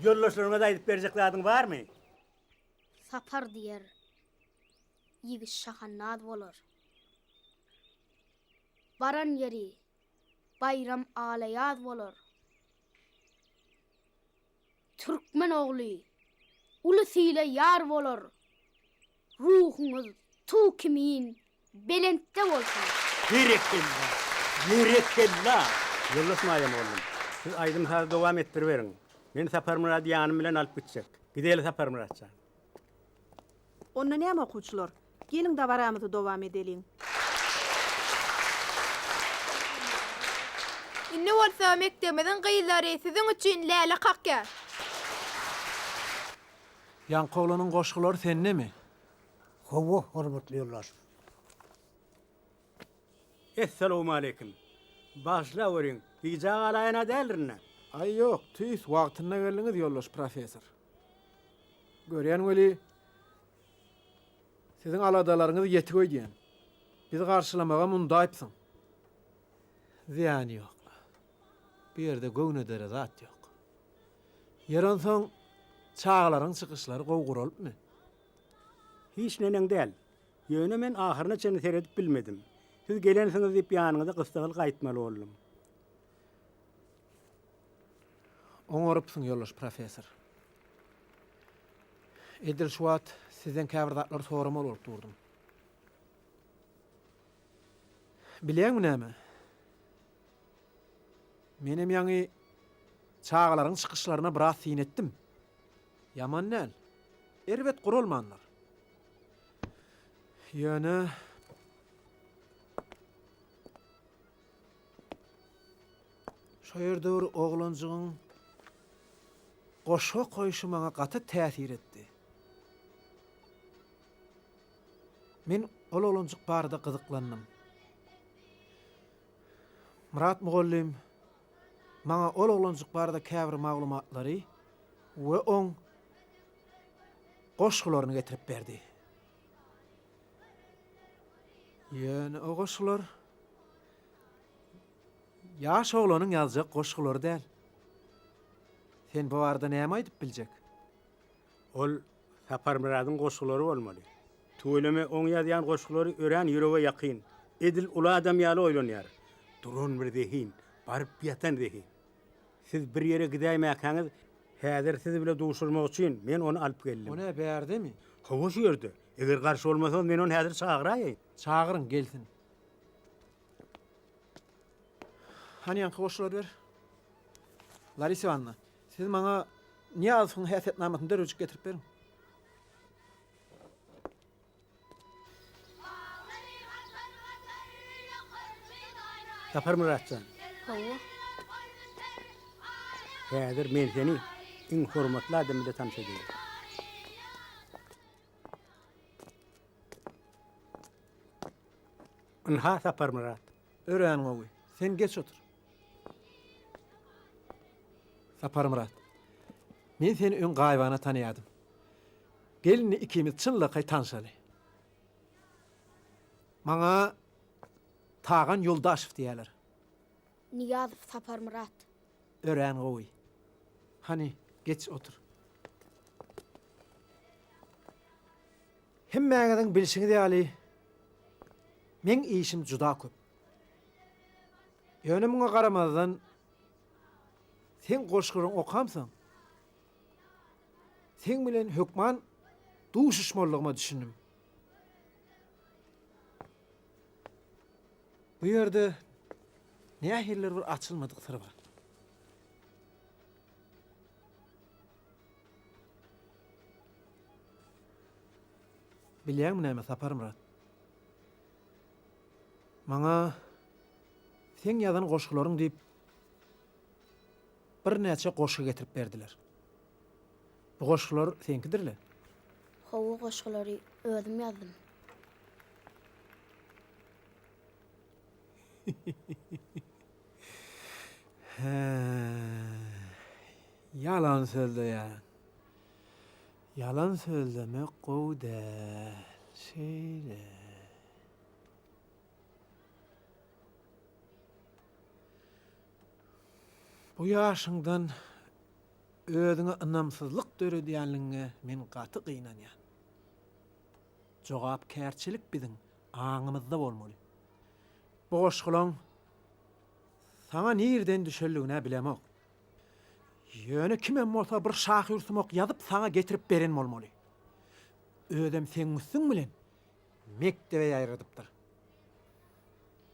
Yollaşlarına da aýdyp berjeklädiň barmy? Sapar diýer. Ýigit şahannat bolar. Baran yeri bayram alayat bolar. Türkmen ogly ulusyle yar bolar. Ruhuňyz tu kimin belentde bolsun. Berekella. Berekella. Yollaşmaýam oğlum. Siz aýdym hal dowam etdiriberiň. Men Saparmurad ýanym bilen alyp gitjek. Gideli Saparmuradça. Onda näme okuwçylar? Gelin de baramyzy dowam edeliň. Inni bolsa mektebimiň gyýlary siziň üçin läle kakýar. Ýanky oglanyň goşgulary sennemi? Hawa hormatly ýollar. Assalamu alaykum. Başla weriň. Diýjä alaýana däldirne. Ay ýok, tüýs wagtyna geldiňiz ýollaş professor. Görýän weli siziň aladalaryňyz ýetip öýdýän. Bizi garşylamaga munda aýpsyň. Ziýany ýok. Bir ýerde göwnedere zat ýok. Ýeran soň çağlaryň çykyşlary gowguralypmy? Hiç nenen däl. Ýöne men ahyryna çeni seredip bilmedim. Siz gelensiňiz diýip ýanyňyza gystagyl gaýtmaly boldum. Oňarypsyň ýoldaş professor. Edil şuat sizden käbir zatlar soramaly bolup durdum. Bilýärmi näme? Menem ýaňy çağlaryň çykyşlaryna biraz syn etdim. Yaman näl? Erbet gurulmanlar. Ýöne şo ýerde bir oglanjygyň goşga koýuşy maňa gaty täsir etdi. Men ol oglanjyk barada gyzyklandym. Murat Mugallim maňa ol oglanjyk barada käbir maglumatlary we oň goşgularyny getirip berdi. Ýöne o goşgular ýaş oglanyň ýazjak goşgulary däl. Sen bu arada näme aýdyp biljek? Ol Saparmuradyň goşgulary bolmaly. Töweleme oň ýazýan goşgulary ören ýürege ýakyn. Edil ula adam ýaly oýlanýar. Durun bir dehin, baryp ýatan dehin. Siz bir ýere gidäýmäkäňiz, häzir sizi bile duşurmak üçin men onu alyp geldim. O ne berdimi? Hawa şu ýerde. Eger garşy bolmasa men onu häzir çağıraýyn. Çağırın gelsin. Hani yankı goşgular ber? Larisa Ivanovna, siz maňa Niýazowyň häsiýetnamasyny derejik getirip berin. Sapar Muratcan. Hawa. Häzir men seni iň hormatly adam bilen tanış edeyim. Anha Sapar Murat. Ören oğuy. Sen geç otur. Sapar Murat. Men seni ön gaýbana tanıyadım. Gelini ikimiz çynlyky tanşaly. Maňa Tagan Yoldaşew diýerler. Niyazov Sapar Murat. Ören oğuy. Hani geç otur. Hemmäňiziň bilşiňi diýäli. Men işim juda köp. Ýöne muňa garamazdan sen goşguryň okamsyň. Sen bilen hökman duşuşmalygyma düşündüm. Bu ýerde nähirler bir açylmadyk syr bar. Bilýärmi näme Sapar Murat? Maňa sen ýazan goşgularyň diýip bir näçe goşgy getirip berdiler. Bu goşgular senkidirler. Hawa goşgulary özüm ýazdym. Yalan söyledi. Yalan söylemek goýdy. Şeýle. Bu ýaşyňdan özüňe ynamsyzlyk döredýänligiňe men gaty gynanýan. Jogapkärçilik biziň aňymyzda bolmaly. Bu goşgulaň sana nerden düşelligine bilemok. Ýöne kimem bolsa bir şahy ýurtmok ýazyp sana getirip beren bolmaly. Ödem sen müsün bilen mektebe ýaýradypdyr.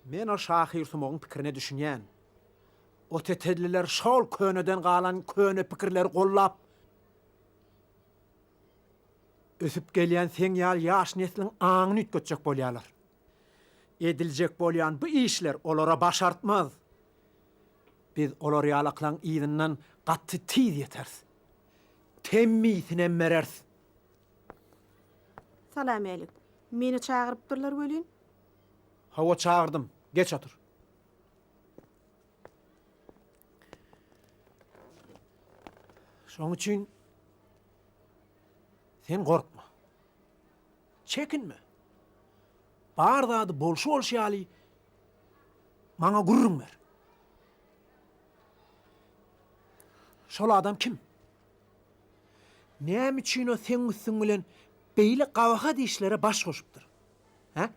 Men o şahy ýurtmogyň pikirine düşünýän. O tetedliler şol köneden galan köne pikirleri gollap ösüp gelýän sen ýal ýaş neslin aňyny ütgetjek bolýarlar. Ediljek bolýan bu işler olara başartmaz. Biz olary ýalaklan ýygynyň gatty tiz ýeters. Temmitine merers. Salam alykum. Meni çağırıpdyrlar welin? Hawa çağırdım. Geç otur. Şoň üçin sen gorkma. Çekinme. Bardadı bolşu bolşaly maňa gurrun ber. Şol adam kim? Näme üçin o sen üstüň bilen beýle gawaha diýişlere baş goşupdyr? Ha?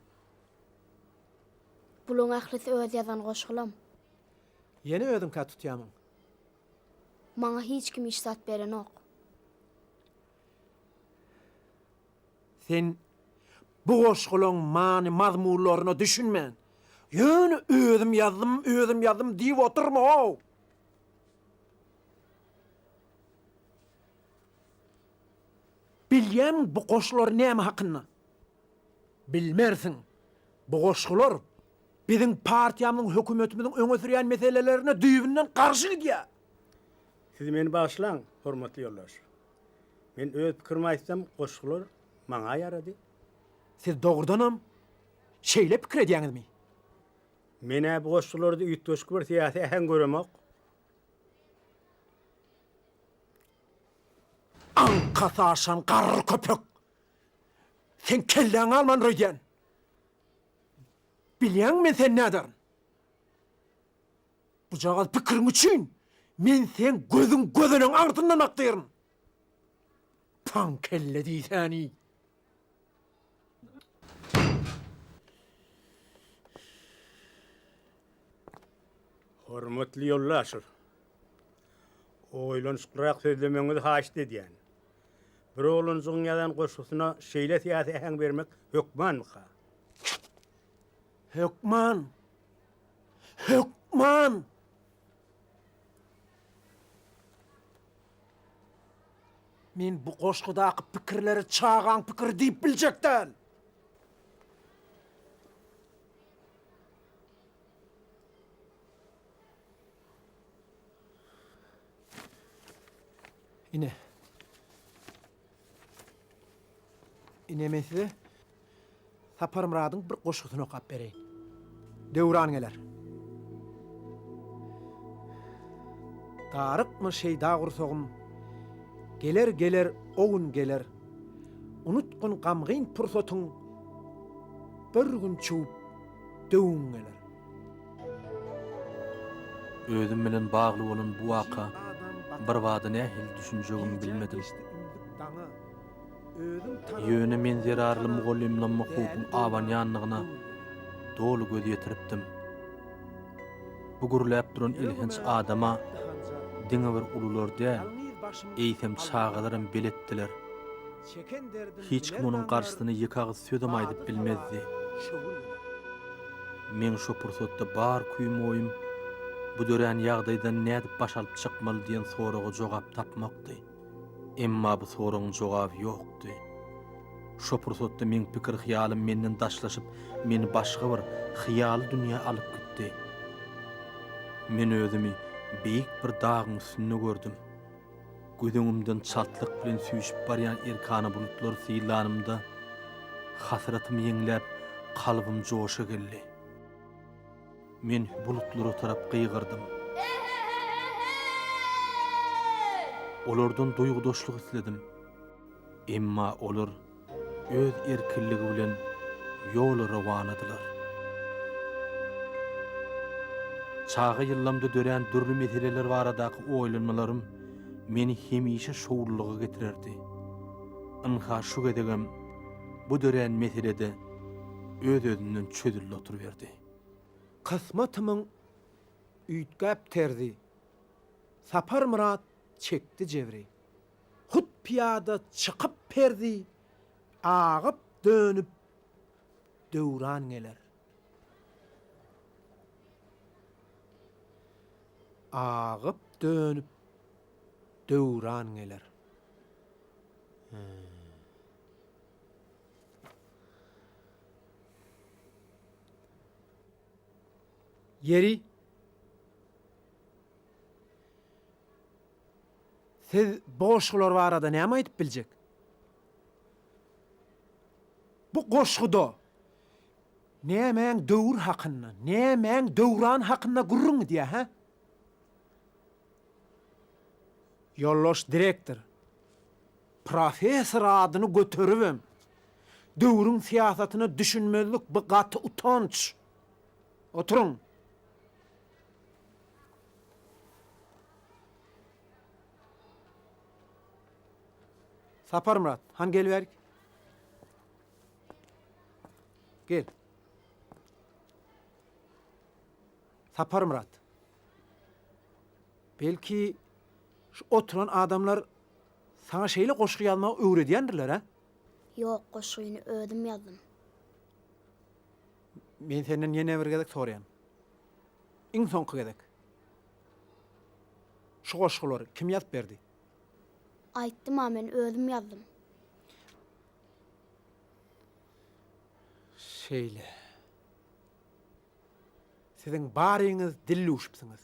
Buluň ählisi öz ýazan goşgulam. Ýene ödüm ka tutýamyň. Maňa hiç kim işsat beren ok. Sen bu goşgulaň many mazmunlaryny düşünmän. Ýöne özüm ýazdym diýip oturma o. Bilýän bu goşgular näme hakynda? Bilmersiň. Bu goşgular biziň partiýamyň hökümetimiziň öňe sürýän meselelerine düýbünden garşy gidýär. Siz meni başlaň, hormatly ýoldaş. Men öz pikirimi aýtsam, goşgular maňa ýarady. Siz dogrudanam şeýle pikir edýäňizmi? Mene bu goşgulary üýtgeşik bir siýasy ähen göremok. Ankasa aşan garry köpek. Sen kelläň alman röýdän. Bilýänmi sen näder? Bu jagal pikiriň üçin men sen gözüň artyndan akdyryn. Pan kelle diýsäni. Hormatly ýoldaşlar. Oýlanşyrak sözlemeňiz haýyşdy diýen. Bir oğlunuzun ýazan goşgusyna şeýle siýasy ähen bermek hökmanlyka. Hökman. Hökman. Men bu goşgudaky pikirleri çağan pikir diýip biljekden. Ine. İne size Sapar Murad'ın bir koşkusunu okap bereyin. Döwran geler. Tarık mı şey dağ kursoğum. Geler oğun geler. Unutkun gamgyn pursatın bir gün çup döwün geler. Özüm bilen bagly bolan bu waka bir wada nähil düşünjegimi bilmedim. Ýöne men zerarly mugollimlanma hukm aban ýanlygyna dolu göz ýetiripdim. Bu gurläp duran ilhinç adama diňe bir ulular däl, eýsem çağalarym beletdiler. Hiç kim onun karşısını yıkağı södem aydıp bilmezdi. Men şu pursatda bar küýüm oýum bu dören ýagdaýdan nädip baş alyp çykmaly diýen soraga jogap tapmakdy. Emma bu soragyň jogaby ýokdy. Şu pursatda men pikir hyýalym menden daşlaşyp meni başga bir hyýaly dünýä alyp gitdi. Men özümi beýik bir dağyň üstünde gördüm. Gözüňimden çatlyk bilen süýüşip barýan erkany bulutlar syýlanymda hasratymy ýeňläp kalbym joşa geldi. Men bulutlara tarap gıygırdım. Olardan duýgudaşlyk isledim. Emma olar öz erkinligi bilen ýoly rawanadylar. Çağa ýyllamda dören dürli meseleler baradaky oýlanmalarym meni hemişe şowurlyga getirerdi. Ynha şu gedegem bu dören meselede öz-özünden çödülli oturuverdi. Kısmatymyň üýtgäp terdi. Sapar Murat çekdi jebri. Hut piyada çykyp perdi. Agyp dönüp döwran geler. Agyp dönüp döwran geler. Yeri siz boşgular barada näme aýdyp biljek? Bu goşguda nämeň döwür hakyna, nämeň döwran hakyna gurrun diýe ha? Ýolloş direktor, profesor adyny göteribem. Döwrüň siýasatyny düşünmezlik bir gaty utanç. Oturun. Sapar Murat, han gelýärik. Gel. Sapar Murat. Belki şu oturan adamlar sana şeýle goşgy ýazmagy öwredýändirler ha? Ýok, goşgyny özüm ýazdym. Men senden ýene bir gezek soraýan. Iň soňky gezek. Şu goşgulary kim ýazyp berdi? Aýtdym ha, men özüm ýazdym. Şeýle. Siziň baryňyz dilluşupsyňyz.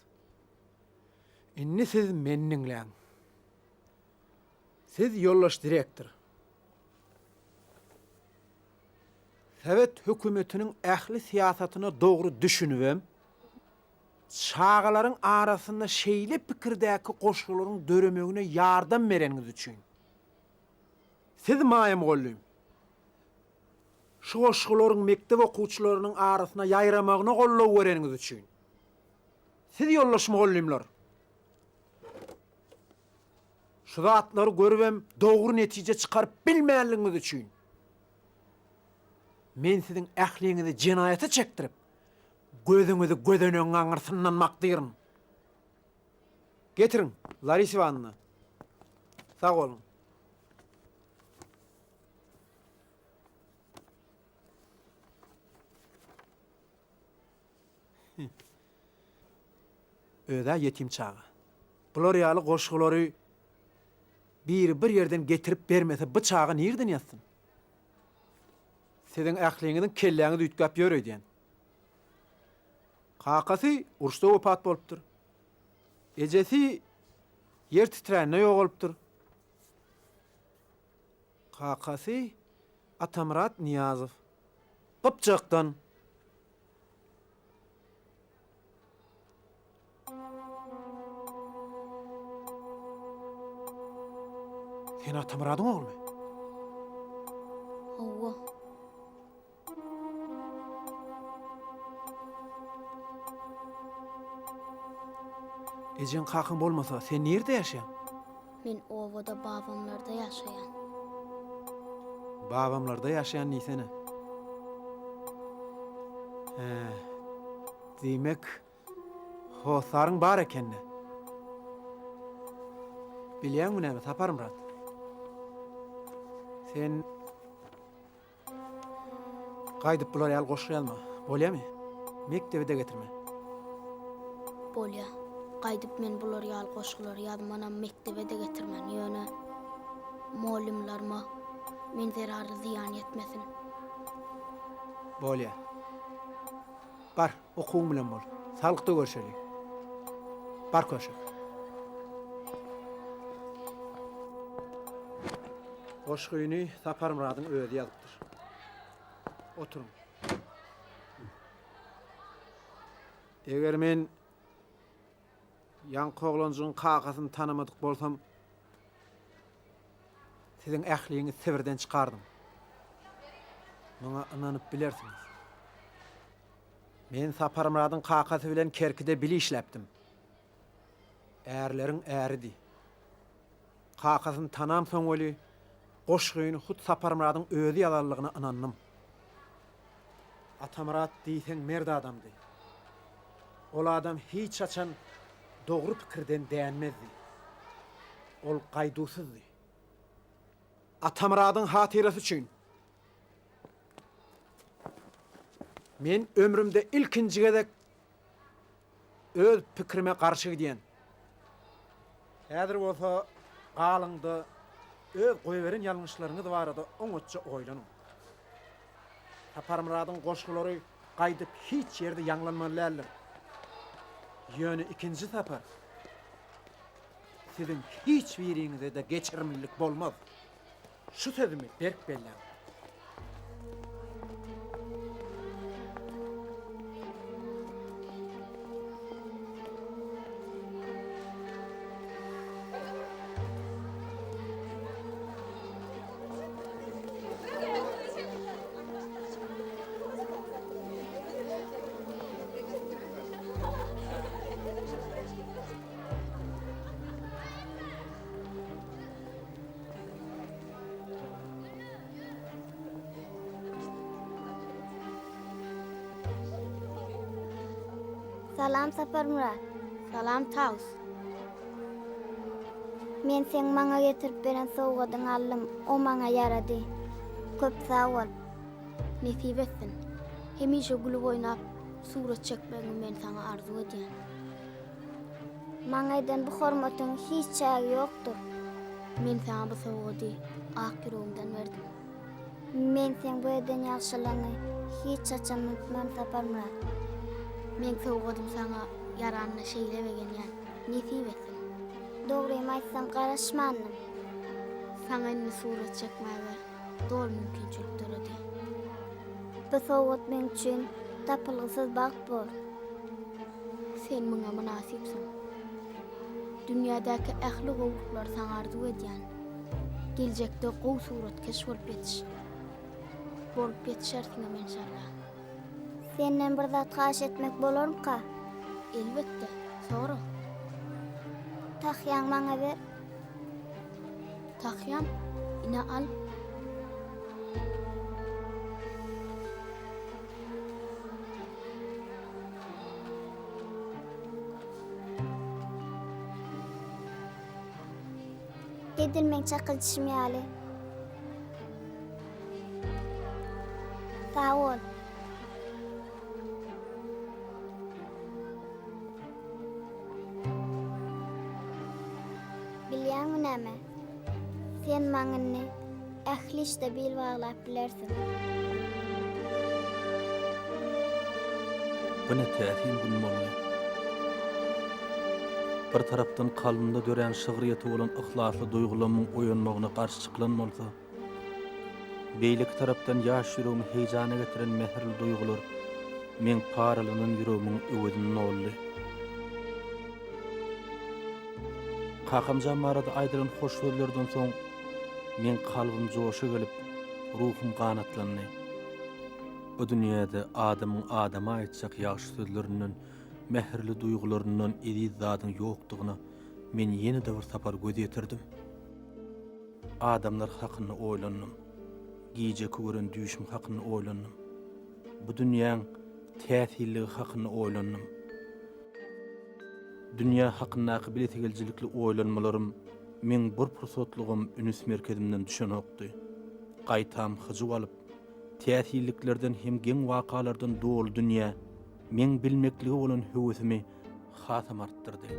Inni siz meni dinleň. Siz ýoldaş direktor. Sowet hökümetiniň ähli siýasatyna dogry düşünübem. Çağalaryň arasynda şeýle pikirdäki goşgularyň döremegine ýardam bereniňiz üçin. Siz maýam gollum. Şu goşgularyň mektep okuwçylarynyň arasyna ýaýramagyna gollap bereniňiz üçin. Siz ýollaşmy gollumlar. Şu zatlary görübem dogry netije çykaryp bilmeýänligiňiz üçin. Men siziň ähliňizi jenaýata çekdirip, gözüňizi gödeneň aňyrsyndan makdyryn. Getirin, Larisa Ivanovna. Sağ olun. Öde yetim çağı. Bular ýaly goşgulary bir ýerden getirip bermese bu çağı nerden ýatsyn? Siziň ähliňiziň kelläňizi üýtgäp ýöredýän. Kakasy urşda wepat bolupdyr. Ejesi yer titräne ýogalypdyr. Kakası Atamrat Niyazov. Qıpçıqdan. Sen Atamrat'ın oğlu mu? Hawa. Ejin kakın bolmasa sen nerede yaşayan? Men ovada babamlarda yaşayan. Babamlarda yaşayan nisene. Demek hosarın bar ekenne. Bilýän mi näme taparım rat? Sen gaýdyp bular ýal goşýalma. Bolýarmy? Mektebe de getirme. Bolýa. Gaýdyp men bular ýal goşgular ýadmana mektebe de getirmen. Ýöne molimlarma men zarary ziýan etmesin. Bolýa. Bar, okuwum bilen bol. Salykda görüşelik. Bar köşek. Goşgyny Saparym Radyň öýde ýazypdyr. Oturun. Eger men ýanky oglanjyň kagasyny tanamadyk bolsam, siziň ähliňizi sebirden çykardym. Muňa inanyp bilersiňiz. Men Saparym Radyň kakasy bilen Kerkide bili işläpdim. Ärleriň äridi. Kakasyny tanam soň öli goşgyny hut Saparym Radyň özi ýalanlygyna inandym. Atamrat diýseň merd adamdy. Ol adam hiç açan dogry pikirden däňmezdi. Ol gaýdusuzdy. Atamradyň hatyrasy üçin men ömrümde ilkinji gezek öz pikirime garşy gidýän. Häzir bolsa galyňda öz goýberen ýalňyşlaryňyz barada oňatça oýlanyň. Saparym Radyň goşgulary gaýdyp hiç ýerde ýanglanmalylar. Ýöne ikinji sapar. Siziň hiç biriňizde de geçirmilik bolmaz. Şu sözümi berk belläň. Salam Saparym Rat. Salam Taus. Men sen maňa getirip beren sowgadyň aldym. O maňa ýarady. Köp sag bol. Nesip etsin. Hemişe gülüp oýnap surat çekmegi men saňa arzu edýän. Maňa eden bu hormatyň hiç çägi ýokdur. Men saňa bu sowgady ak ýüregimden berdim. Men sen bu eden ýagşylygyny hiç açan unutmam Saparym Rat. Men sowgadym saňa ýaranyna şeýlemegen ýa. Nesip etsin. Dogrymy aýtsam garaşmandym. Saňa indi surat çekmäge dol mümkinçilikler edi. Bu sowgat men üçin tapylgysyz baht bol. Sen muňa münasipsiň. Dünýädäki ähli gowluklar saňa arzu edýän. Geljekde gow surat keşf bolup ýetişersiňem inşallah. Senden bir zat haş etmek bolarmyka? Elbetde. Sonra. Tahyýan maňa ber. Tahyýam ina al. Gedilmeň çakylşym ýaly. Sag bol. Bilýänmi näme? Sen maňyny ähli işte bil baglap bilersiň. Bu ne täsin bulmaly. Bir tarapdan kalbymda dören şygryýaty bolan ihlasly duýgularymyň oýanmagyna garşy çyklan bolsa, Beylik tarapdan ýaş ýüregimi heýjana getiren mehirli duýgular men paralynan ýüregimin öwedini oldy. Kakamjam arada aýdylan hoş sözlerden soň men kalbym joşa gelip ruhum ganatlandy. Bu dünýäde adamyň adama aýtjak ýaşy sözlerinden, mehirli duýgularyndan ediz zadyň ýokdugyna men ýene-de bir sapar göz ýetirdim. Adamlar hakyny oýlandym. Giýje kören düşüm hakyny oýlandym. Bu dünýäň täsirligi hakyny oýlandym. Dünýä hakyndaky biletegeljilikli oýlanmalarym men bir pursatlygym ünüs merkezimden düşenokdy. Gaýtam hyjyp alyp, täsirliklerden hem geň wakalardan dol dünýä men bilmekligi bolan höwesimi hasam artdyrdy.